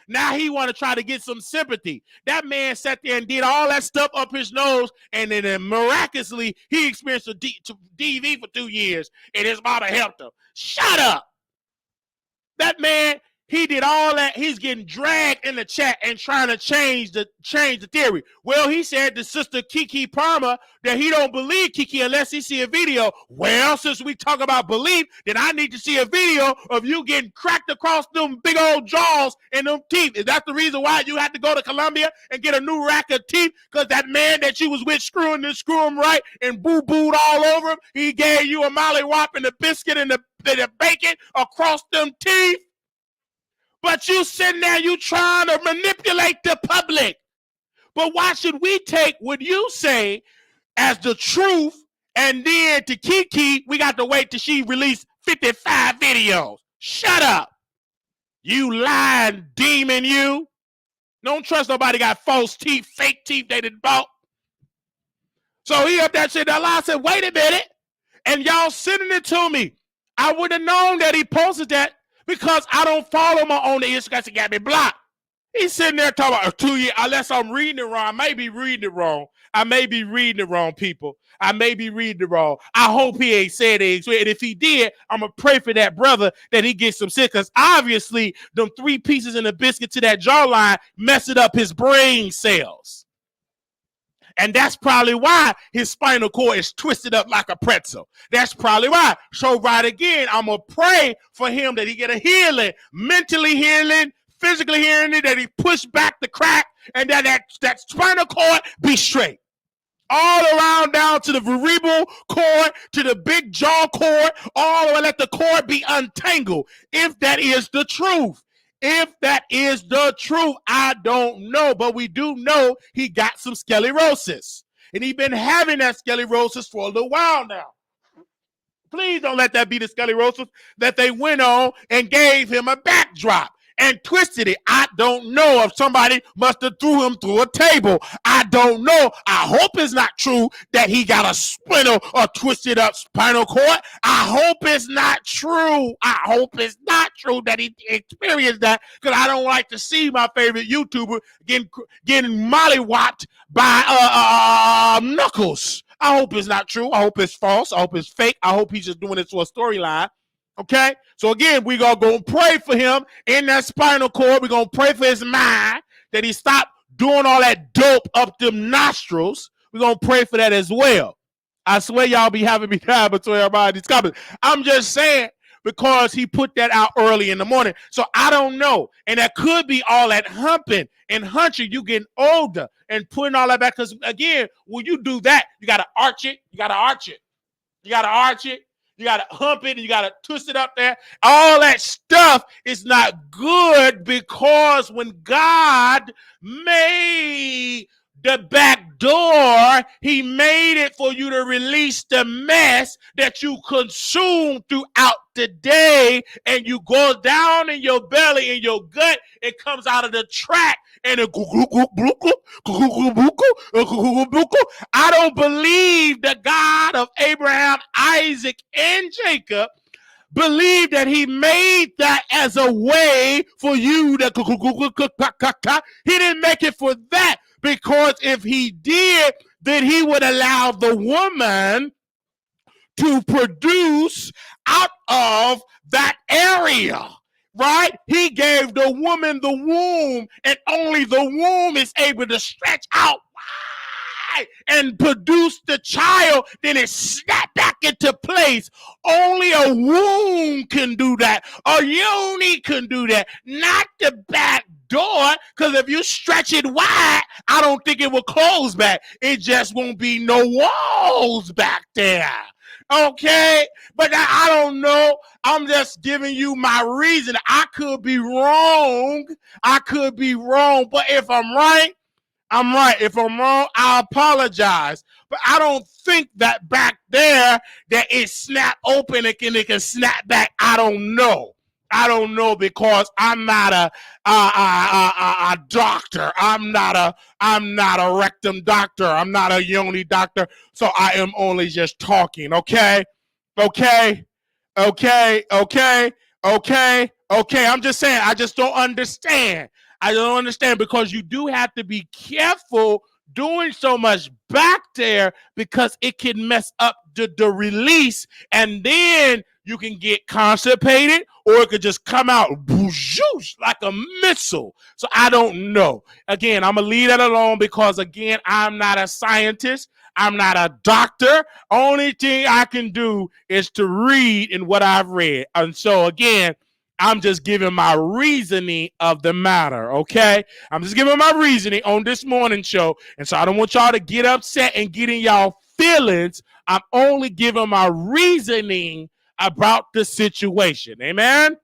Now he want to try to get some sympathy. That man sat there and did all that stuff up his nose, and then miraculously, he experienced a DV for 2 years, and his mama helped him. Shut up. That man, he did all that. He's getting dragged in the chat and trying to change the theory. Well, he said to Sister Kiki Palmer that he don't believe Kiki unless he see a video. Well, since we talk about belief, then I need to see a video of you getting cracked across them big old jaws and them teeth. Is that the reason why you had to go to Colombia and get a new rack of teeth? Because that man that you was with screw him right and boo-booed all over him, he gave you a mollywop and a biscuit and the bacon across them teeth? But you sitting there, you trying to manipulate the public. But why should we take what you say as the truth, and then to Kiki, we got to wait till she released 55 videos? Shut up. You lying demon, you. Don't trust nobody got false teeth, fake teeth they done bought. So he up that shit. That lie said, wait a minute. And y'all sending it to me. I would have known that he posted that because I don't follow my own Instagram. He got me blocked. He's sitting there talking about 2 years, unless I'm reading it wrong. I may be reading it wrong. I may be reading it wrong, people. I may be reading it wrong. I hope he ain't said it. And if he did, I'm going to pray for that brother that he gets some sick. Because obviously, them 3 pieces in the biscuit to that jawline messing up his brain cells. And that's probably why his spinal cord is twisted up like a pretzel. That's probably why. So right again, I'm going to pray for him that he get a healing, mentally healing, physically hearing it, that he pushed back the crack, and that spinal cord be straight. All around down to the vertebral cord, to the big jaw cord, all the way, let the cord be untangled. If that is the truth. If that is the truth, I don't know. But we do know he got some sclerosis. And he's been having that sclerosis for a little while now. Please don't let that be the sclerosis that they went on and gave him a backdrop and twisted it. I don't know if somebody must have threw him through a table. I don't know. I hope it's not true that he got a splinter or twisted up spinal cord. I hope it's not true. I hope it's not true that he experienced that, because I don't like to see my favorite YouTuber getting mollywopped by Knuckles. I hope it's not true. I hope it's false. I hope it's fake. I hope he's just doing it for a storyline. Okay? So again, we're going to go pray for him in that spinal cord. We're going to pray for his mind, that he stop doing all that dope up them nostrils. We're going to pray for that as well. I swear y'all be having me time between everybody's comments. I'm just saying, because he put that out early in the morning. So I don't know. And that could be all that humping and hunching. You getting older and putting all that back. Because again, when you do that, you got to arch it. You got to arch it. You got to arch it. You got to hump it. And you got to twist it up there. All that stuff is not good, because when God made the back door, he made it for you to release the mess that you consume throughout the day, and you go down in your belly, in your gut, it comes out of the tract, and I don't believe the God of Abraham, Isaac, and Jacob believe that he made that as a way for you to he didn't make it for that. Because if he did, then he would allow the woman to produce out of that area, right? He gave the woman the womb, and only the womb is able to stretch out wide and produce the child. Then it snapped back into place. Only a womb can do that. A yoni can do that, not the back door, because if you stretch it wide, I don't think it will close back. It just won't be no walls back there. Okay? But I don't know. I'm just giving you my reason. I could be wrong. But if I'm right, I'm right. If I'm wrong, I apologize. But I don't think that back there that it snap open and it can snap back. I don't know. Because I'm not a doctor. I'm not a rectum doctor. I'm not a yoni doctor. So I am only just talking. Okay. I'm just saying, I just don't understand. Because you do have to be careful doing so much back there, because it can mess up the release, and then you can get constipated, or it could just come out like a missile. So I don't know. Again, I'm going to leave that alone, because again, I'm not a scientist. I'm not a doctor. Only thing I can do is to read in what I've read. And so again, I'm just giving my reasoning of the matter, okay? I'm just giving my reasoning on this morning show. And so I don't want y'all to get upset and get in y'all feelings. I'm only giving my reasoning about the situation. Amen?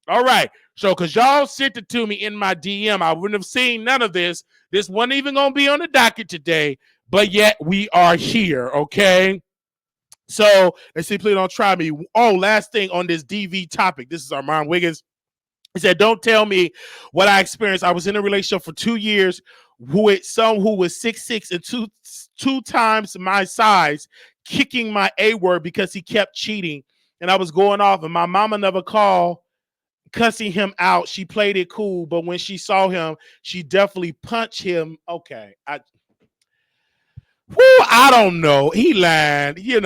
All right. So because y'all sent it to me in my DM, I wouldn't have seen none of this. This wasn't even going to be on the docket today, but yet we are here, okay? So let's see, please don't try me. Oh, last thing on this DV topic. This is Armand Wiggins. He said, don't tell me what I experienced. I was in a relationship for 2 years with someone who was 6'6" and two times my size, kicking my A word because he kept cheating. And I was going off, and my mama never called, cussing him out. She played it cool, but when she saw him, she definitely punched him. Okay. I don't know. He lied. He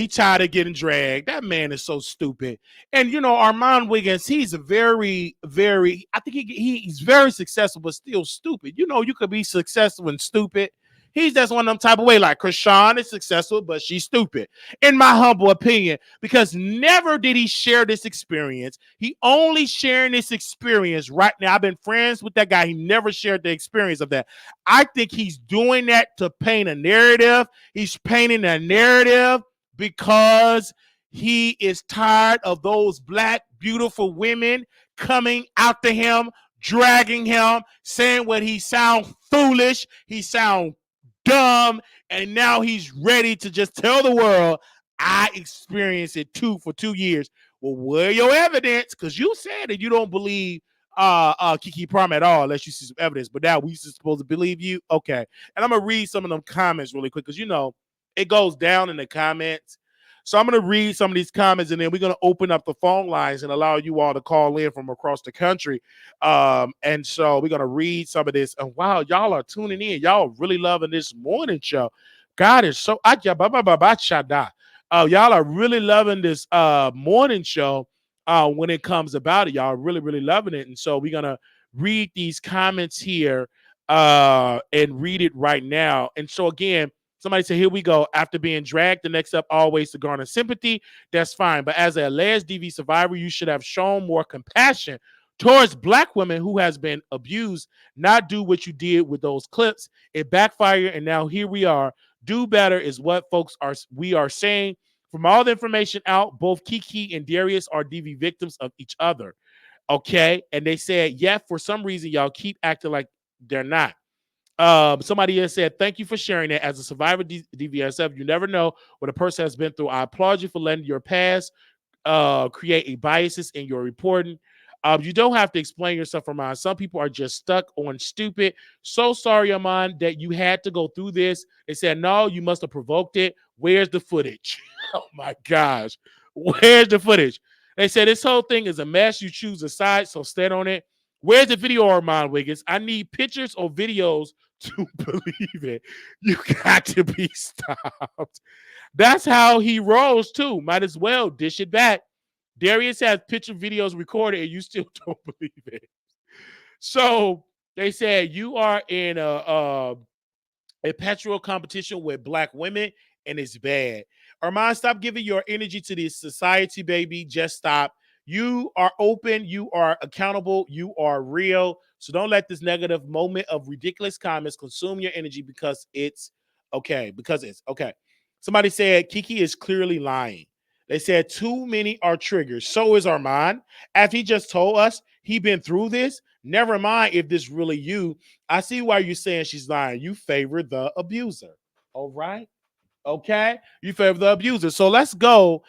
tired of getting dragged. That man is so stupid. And, Armand Wiggins, he's a very, very, I think he's very successful, but still stupid. You could be successful and stupid. He's just one of them type of way. Like Krishan is successful, but she's stupid, in my humble opinion, because never did he share this experience. He only sharing this experience right now. I've been friends with that guy. He never shared the experience of that. I think he's doing that to paint a narrative. He's painting a narrative because he is tired of those black, beautiful women coming after him, dragging him, saying what he sound foolish, he sound dumb, and now he's ready to just tell the world, I experienced it too for 2 years. Well, where your evidence? Because you said that you don't believe Kiki Prom at all unless you see some evidence. But now we supposed to believe you? Okay. And I'm gonna read some of them comments really quick because it goes down in the comments. So I'm going to read some of these comments, and then we're going to open up the phone lines and allow you all to call in from across the country. And so we're going to read some of this. And wow, y'all are tuning in. Y'all really loving this morning show. God is so y'all are really loving this morning show when it comes about it. Y'all are really, really loving it. And so we're going to read these comments here and read it right now. And so again, somebody said, here we go. After being dragged, the next step always to garner sympathy. That's fine. But as an alleged DV survivor, you should have shown more compassion towards black women who has been abused, not do what you did with those clips. It backfired, and now here we are. Do better is what we are saying. From all the information out, both Kiki and Darius are DV victims of each other. Okay? And they said, yeah, for some reason, y'all keep acting like they're not. Somebody has said, thank you for sharing that. As a survivor DVSF, you never know what a person has been through. I applaud you for letting your past create a biases in your reporting. You don't have to explain yourself, Armand. Some people are just stuck on stupid. So sorry, Armand, that you had to go through this. They said, no, you must have provoked it. Where's the footage? Oh my gosh. Where's the footage? They said this whole thing is a mess. You choose a side, so stand on it. Where's the video, Armand Wiggins? I need pictures or videos to believe it. You got to be stopped. That's how he rolls too. Might as well dish it back. Darius has picture videos recorded and you still don't believe it. So they said you are in a perpetual competition with black women and it's bad. Armand, stop giving your energy to this society, baby. Just stop. You are open, you are accountable, you are real. So don't let this negative moment of ridiculous comments consume your energy because it's okay. Somebody said Kiki is clearly lying. They said too many are triggers. So is Armand. After he just told us he been through this, never mind if this really you. I see why you're saying she's lying. You favor the abuser. All right. Okay. You favor the abuser. So let's go.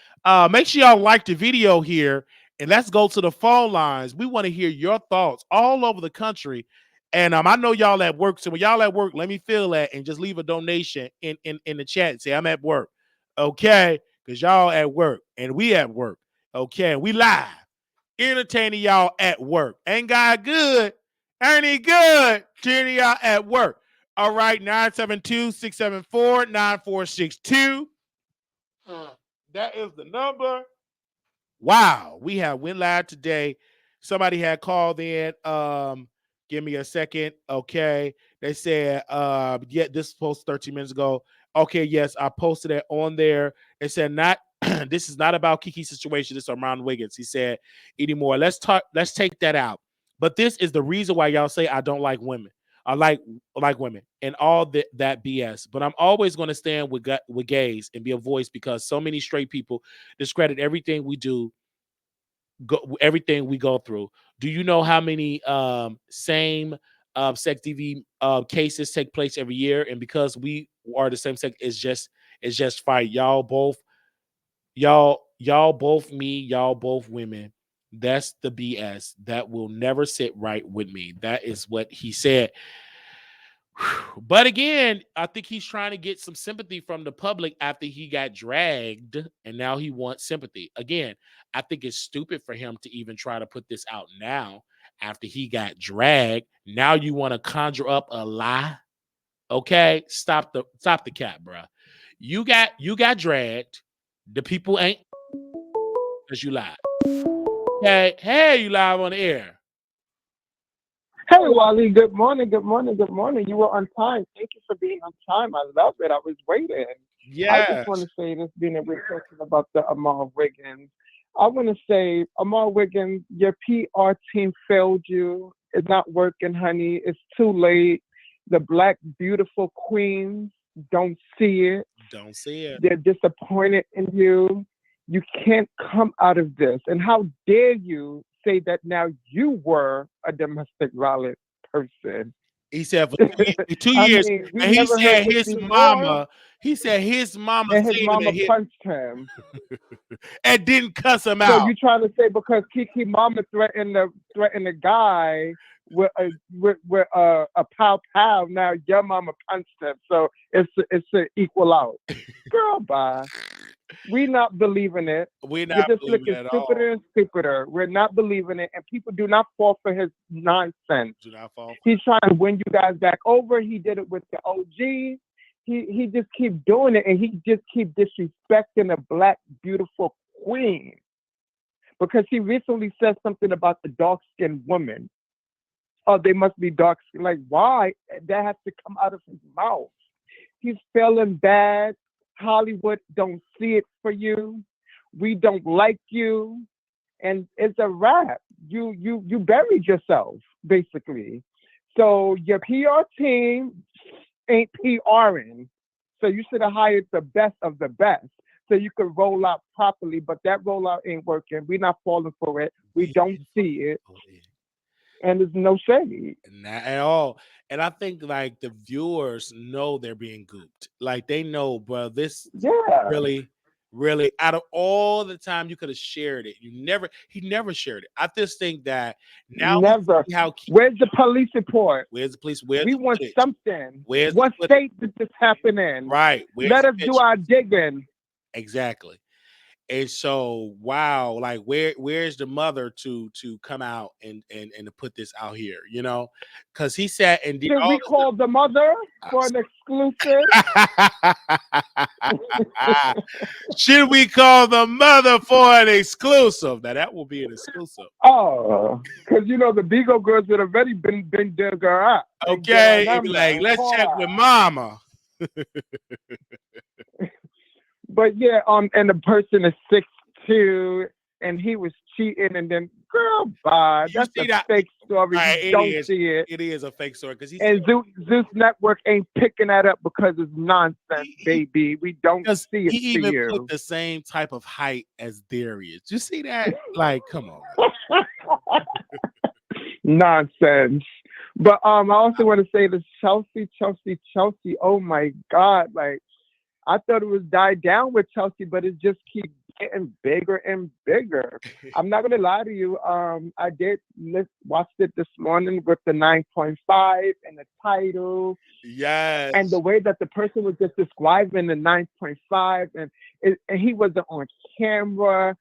Make sure y'all like the video here and let's go to the phone lines. We want to hear your thoughts all over the country. And I know y'all at work. So when y'all at work, let me feel that and just leave a donation in the chat and say, I'm at work. Okay. Because y'all at work and we at work. Okay. And we live entertaining y'all at work. Ain't God good? Ain't he good? Entertaining y'all at work. All right, 972-674-9462. That is the number. Wow, we have went live today. Somebody had called in. Give me a second. Okay. They said, yeah, this post 13 minutes ago. Okay, yes, I posted it on there. They said not this is not about Kiki's situation. This is Armand Wiggins. He said anymore. Let's take that out. But this is the reason why y'all say I don't like women. I like women and all that BS. But I'm always going to stand with gays and be a voice because so many straight people discredit everything we do, everything we go through. Do you know how many same sex DV cases take place every year? And because we are the same sex, it's just fight. Y'all both me, y'all both women. That's the BS. That will never sit right with me. That is what he said. But again, I think he's trying to get some sympathy from the public after he got dragged and now he wants sympathy. Again, I think it's stupid for him to even try to put this out now after he got dragged. Now you want to conjure up a lie? Okay, stop the cap, bro. You got dragged. The people ain't because you lied. Okay, hey, you live on the air. Hey, Wally. Good morning. Good morning. Good morning. You were on time. Thank you for being on time. I love it. I was waiting. I just want Yes. to say this being a we're talking about the Amal Wiggins. I want to say, Amal Wiggins, your PR team failed you. It's not working, honey. It's too late. The black beautiful queens don't see it. Don't see it. They're disappointed in you. You can't come out of this. And how dare you say that now you were a domestic violence person? He said for 2 I years, mean, we and he never heard said this his before. mama. He said his mama And his seen him mama punched him. and didn't cuss him So out. you trying to say because Kiki mama threatened the guy with a pow pow, now your mama punched him. So it's an equal out. Girl, bye. We not believing it. We're You're not just believing looking it at all. stupider and stupider. We're not believing it, and people do not fall for his nonsense. Do not fall for He's trying to win you guys back over. He did it with the OG. He just keep doing it, and he just keep disrespecting a black beautiful queen because he recently said something about the dark skinned woman. Oh, they must be dark skinned. Like why? That has to come out of his mouth. He's feeling bad. Hollywood don't see it for you. We don't like you, and it's a wrap. You buried yourself basically. So your PR team ain't PRing. So you should have hired the best of the best so you could roll out properly. But that rollout ain't working. We're not falling for it. We we don't see it, and there's no shade. not at all. And I think like the viewers know they're being gooped. Like they know, bro, this Yeah, really, really out of all the time you could have shared it, he never shared it. I just think that now we never. see how Where's the police report? where's the police, where's We the want footage? something. Where's the What footage? state did this happen in? Right. Where's Let the us do picture? our digging. Exactly. And so, wow, like where's the mother to come out and to put this out here, Because he sat and did Should all we call the mother for this. an exclusive? Should we call the mother for an exclusive? Now that will be an exclusive. Oh, because the Beagle girls would have already been there, girl. Been there on Okay, and them be like, now. let's Call check with her. mama. But yeah, and the person is 6'2", and he was cheating, and then girl, bye. You That's a see that? fake story. You Right, it don't is. see it. It is a fake story because he said And Zeus Network ain't picking that up because it's nonsense, he baby. We don't because see he it for even put you. the same type of height as Darius. You see that? Like, come on Nonsense. But I also want to say this Chelsea. Oh my God! Like I thought it was died down with Chelsea, but it just keeps getting bigger and bigger. I'm not gonna lie to you. I did watched it this morning with the 9.5 and the title, and the Yes. way that the person was just describing the 9.5, and he wasn't on camera,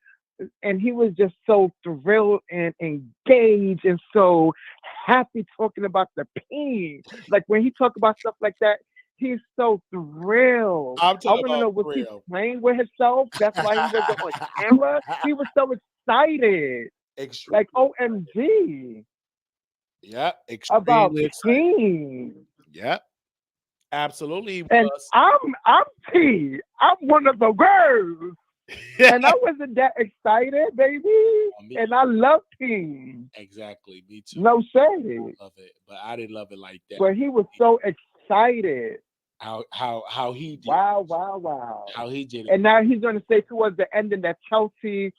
and he was just so thrilled and engaged and so happy talking about the pain. Like when he talk about stuff like that, he's so thrilled. I'm I talking want to about know, was for he real. playing with himself? That's why he wasn't on camera. He was so excited, like Extremely excited. OMG, Yep, about extremely excited. pain. Yep, absolutely he And was. I'm T. I'm one of the girls. And I wasn't that excited, baby. Me And I love King. exactly, me too. No I shade. love it, but I didn't love it like that. But he was so excited. How he did it. Wow, wow, wow. How he did it. And now he's going to say towards the ending that Chelsea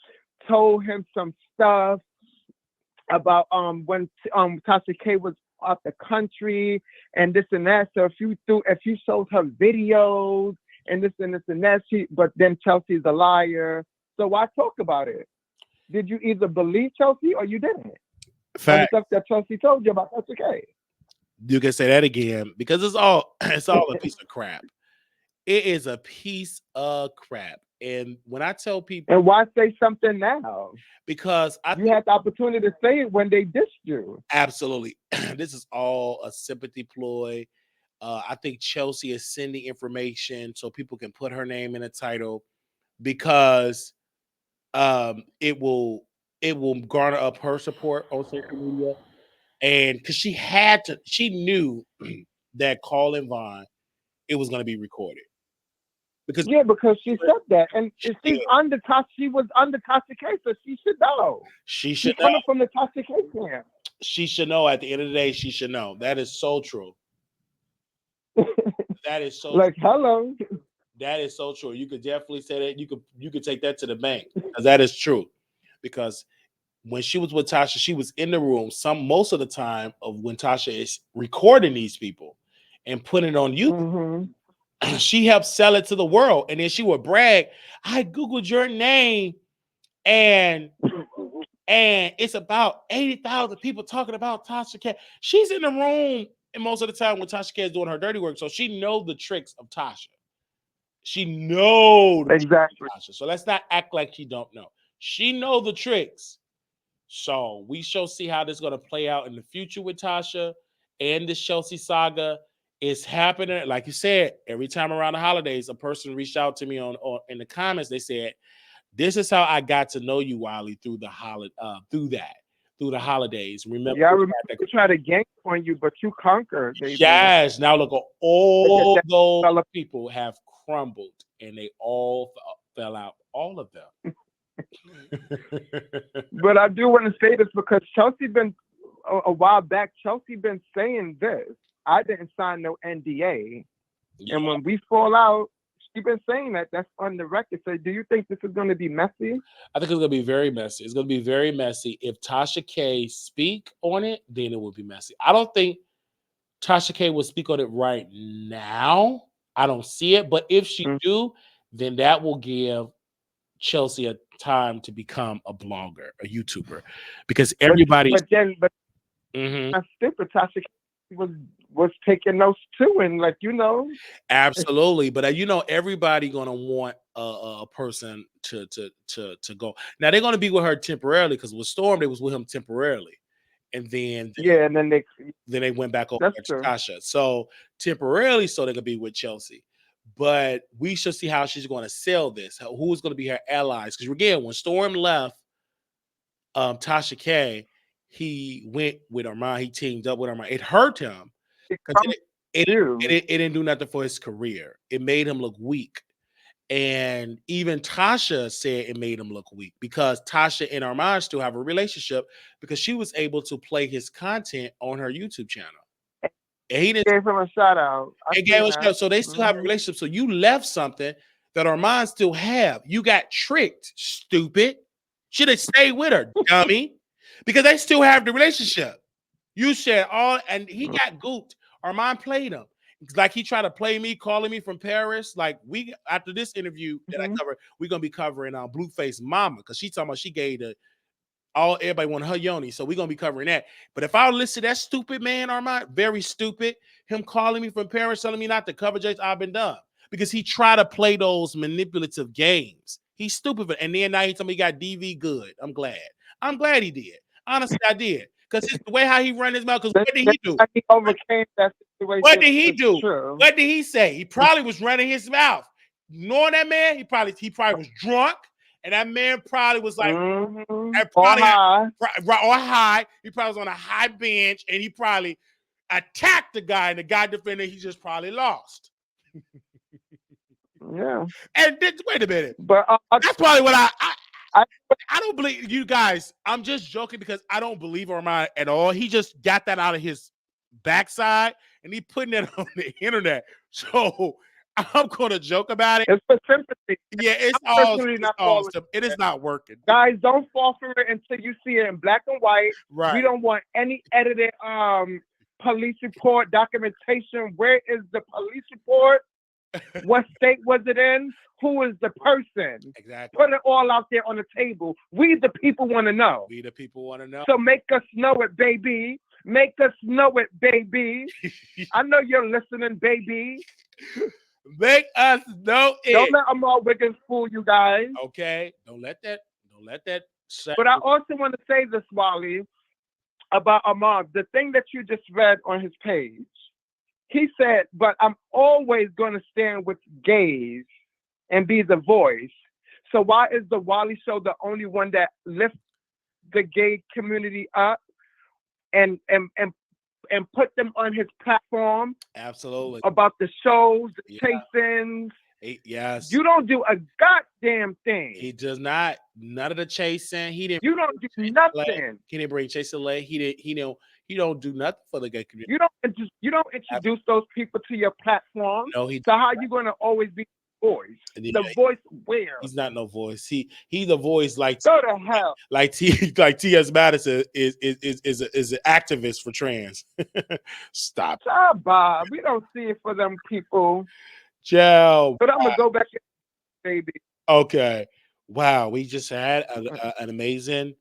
told him some stuff about when Tasha K was out the country and this and that. So if you showed her videos and this and that, but then Chelsea's a liar. So why talk about it? Did you either believe Chelsea or you didn't? On the Fact. stuff that Chelsea told you about Tasha K. You can say that again because it's all it's all a piece of crap. It is a piece of crap. And when I tell people And why say something now? because I You think had the opportunity to say it when they dissed you. absolutely this is all a sympathy ploy. I think Chelsea is sending information so people can put her name in a title because um, it will it will garner up her support on social media. And because she knew that Colin Vaughn, it was going to be recorded. Because she said that, and she she's did. under Tasha. She was under Tasha K, so she should know. She She's should know. coming from the Tasha K camp. She should know. At the end of the day, she should know. That is so true. That is so like, true. hello. That is so true. You could definitely say that. You could take that to the bank, because that is true. Because when she was with Tasha, she was in the room most of the time of when Tasha is recording these people and putting it on YouTube. Mm-hmm. She helped sell it to the world, and then she would brag, "I googled your name, and it's about 80,000 people talking about Tasha K." She's in the room, and most of the time when Tasha K is doing her dirty work, so she knows the tricks of Tasha. She knows exactly. Tasha. So let's not act like she don't know. She know the tricks. So we shall see how this is going to play out in the future with Tasha and the Chelsea saga. Is happening. Like you said, every time around the holidays, a person reached out to me on in the comments. They said, "This is how I got to know you, Wiley, through the through the holidays." Remember, Yeah, I remember they tried to gank on you, but you conquered, baby. yes. Now look, all those people have crumbled, and they all fell out. All of them. But I do want to say this because Chelsea been a while back. Chelsea been saying this. I didn't sign no NDA, and when we fall out, she been saying that. That's on the record. So, do you think this is going to be messy? I think it's going to be very messy. It's going to be very messy. If Tasha K speak on it, then it will be messy. I don't think Tasha K will speak on it right now. I don't see it, but if she do, then that will give Chelsea a time to become a blogger, a YouTuber, because everybody. I think Tasha was taking notes too, and absolutely. But everybody gonna want a person to go. Now they're gonna be with her temporarily, because with Storm they was with him temporarily, and then and then they went back over to Tasha. So temporarily, so they could be with Chelsea. But we should see how she's going to sell this. Who's going to be her allies? Because again, when Storm left Tasha K, he went with Armand. He teamed up with Armand. It hurt him because it didn't do nothing for his career. It made him look weak. And even Tasha said it made him look weak, because Tasha and Armand still have a relationship, because she was able to play his content on her YouTube channel. And he gave him a shout out. So they still have a relationship. So you left something that Armand still have. You got tricked, stupid. Should have stayed with her, dummy. Because they still have the relationship. You said and he got gooped. Armand played him. Like he tried to play me, calling me from Paris. Like after this interview that I covered, we're gonna be covering Blueface Mama, because she talking about she gave everybody wanted her yoni, so we're gonna be covering that. But if I listen to that stupid man, Armand, very stupid, him calling me from Paris, telling me not to cover Jace, I've been done, because he tried to play those manipulative games. He's stupid, and then now he told me he got DV good. I'm glad he did. Honestly, I did, because it's the way how he run his mouth. Because what did he do? He overcame that situation. What did he do? What did he say? He probably was running his mouth. Knowing that man, he probably was drunk. And that man probably was like, or high. He probably was on a high bench, and he probably attacked the guy, and the guy defended. He just probably lost. Yeah. And wait a minute, but that's probably what I don't believe you guys. I'm just joking, because I don't believe Armand at all. He just got that out of his backside, and he putting it on the internet. So I'm gonna joke about it. It's for sympathy. Yeah, it's awesome. It is not working. Guys, don't fall for it until you see it in black and white. Right. We don't want any edited police report documentation. Where is the police report? What state was it in? Who is the person? Exactly. Put it all out there on the table. We the people want to know. We the people want to know. So make us know it, baby. Make us know it, baby. I know you're listening, baby. Make us know it. Don't let Amal Wiggins fool you guys. Okay. Don't let that. But I also want to say this, Wally, about Amal. The thing that you just read on his page. He said, but I'm always going to stand with gays and be the voice. So why is the Wiley Show the only one that lifts the gay community up? and and and and put them on his platform Absolutely. about the shows, the Yeah. chasings. Yes. You don't do a goddamn thing. He does not. None of the chasing. He didn't. You don't do Like, nothing. he didn't bring Chase Leg. He didn't. He don't. He don't do nothing for the gay community. You don't introduce those people to your platform. No, he. So how you gonna always be the voice? Yeah, The voice where? he's not no voice. He's the voice like Go to hell. like T.S. Madison is an activist for trans. Stop. Stop, Bob. We don't see it for them people. Joe. But I'm gonna go back, baby. Okay. Wow. We just had an amazing.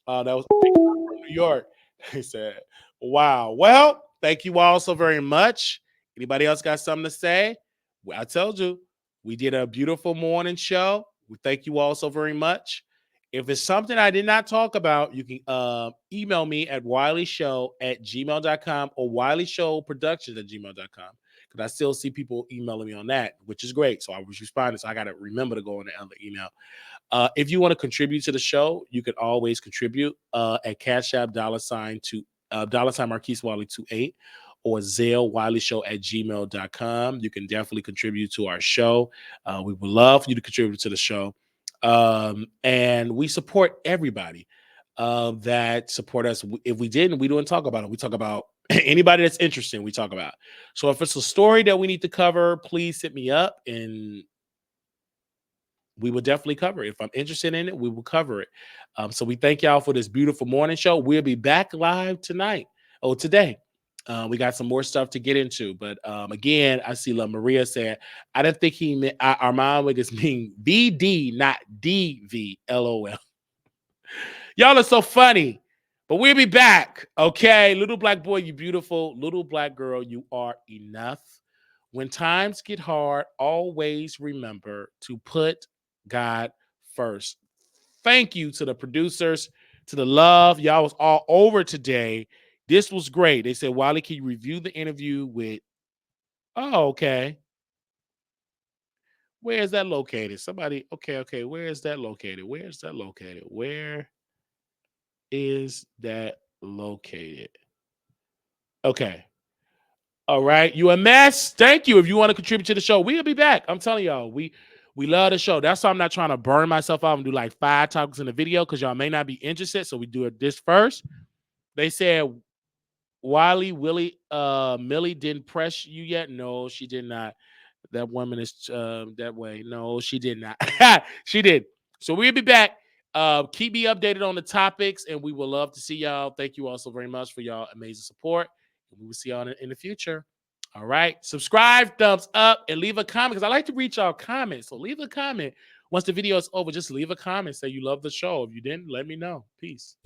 That was from New York. He said, "Wow. Well, thank you all so very much. Anybody else got something to say? Well, I told you we did a beautiful morning show. We thank you all so very much. If it's something I did not talk about, you can email me at wileyshow@gmail.com or wileyshowproductions@gmail.com. Because I still see people emailing me on that, which is great. So I was responding. So I got to remember to go on the other email. If you want to contribute to the show, you can always contribute at Cash App $sign Marquise Wiley 28 or Zelle wileyshow@gmail.com. You can definitely contribute to our show. We would love for you to contribute to the show. And we support everybody that support us. If we didn't, we don't talk about it. We talk about anybody that's interesting, we talk about. So if it's a story that we need to cover, please hit me up and we will definitely cover it. If I'm interested in it, we will cover it. So we thank y'all for this beautiful morning show. We'll be back live tonight. Oh, today. We got some more stuff to get into. But again, I see La Maria said, I didn't think he meant Armand would just mean VD, not DV. LOL. Y'all are so funny. But we'll be back. Okay. Little black boy, you beautiful. Little black girl, you are enough. When times get hard, always remember to put God first. Thank you to the producers, to the love. Y'all was all over today. This was great. They said, Wiley, can you review the interview with? Oh, okay. Where is that located? Somebody, okay. Where is that located? Where is that located? Where is that located? Okay. All right. You a mess. Thank you. If you want to contribute to the show, we'll be back. I'm telling y'all, we love the show. That's why I'm not trying to burn myself out and do like 5 topics in the video because y'all may not be interested. So we do it this first. They said Willie Millie didn't press you yet. No, she did not. That woman is that way. No, she did not. She did. So we'll be back. Keep me updated on the topics, and we will love to see y'all. Thank you all so very much for y'all amazing support. And we will see y'all in the future. All right. Subscribe, thumbs up, and leave a comment because I like to read y'all comments. So leave a comment. Once the video is over, just leave a comment. Say you love the show. If you didn't, let me know. Peace.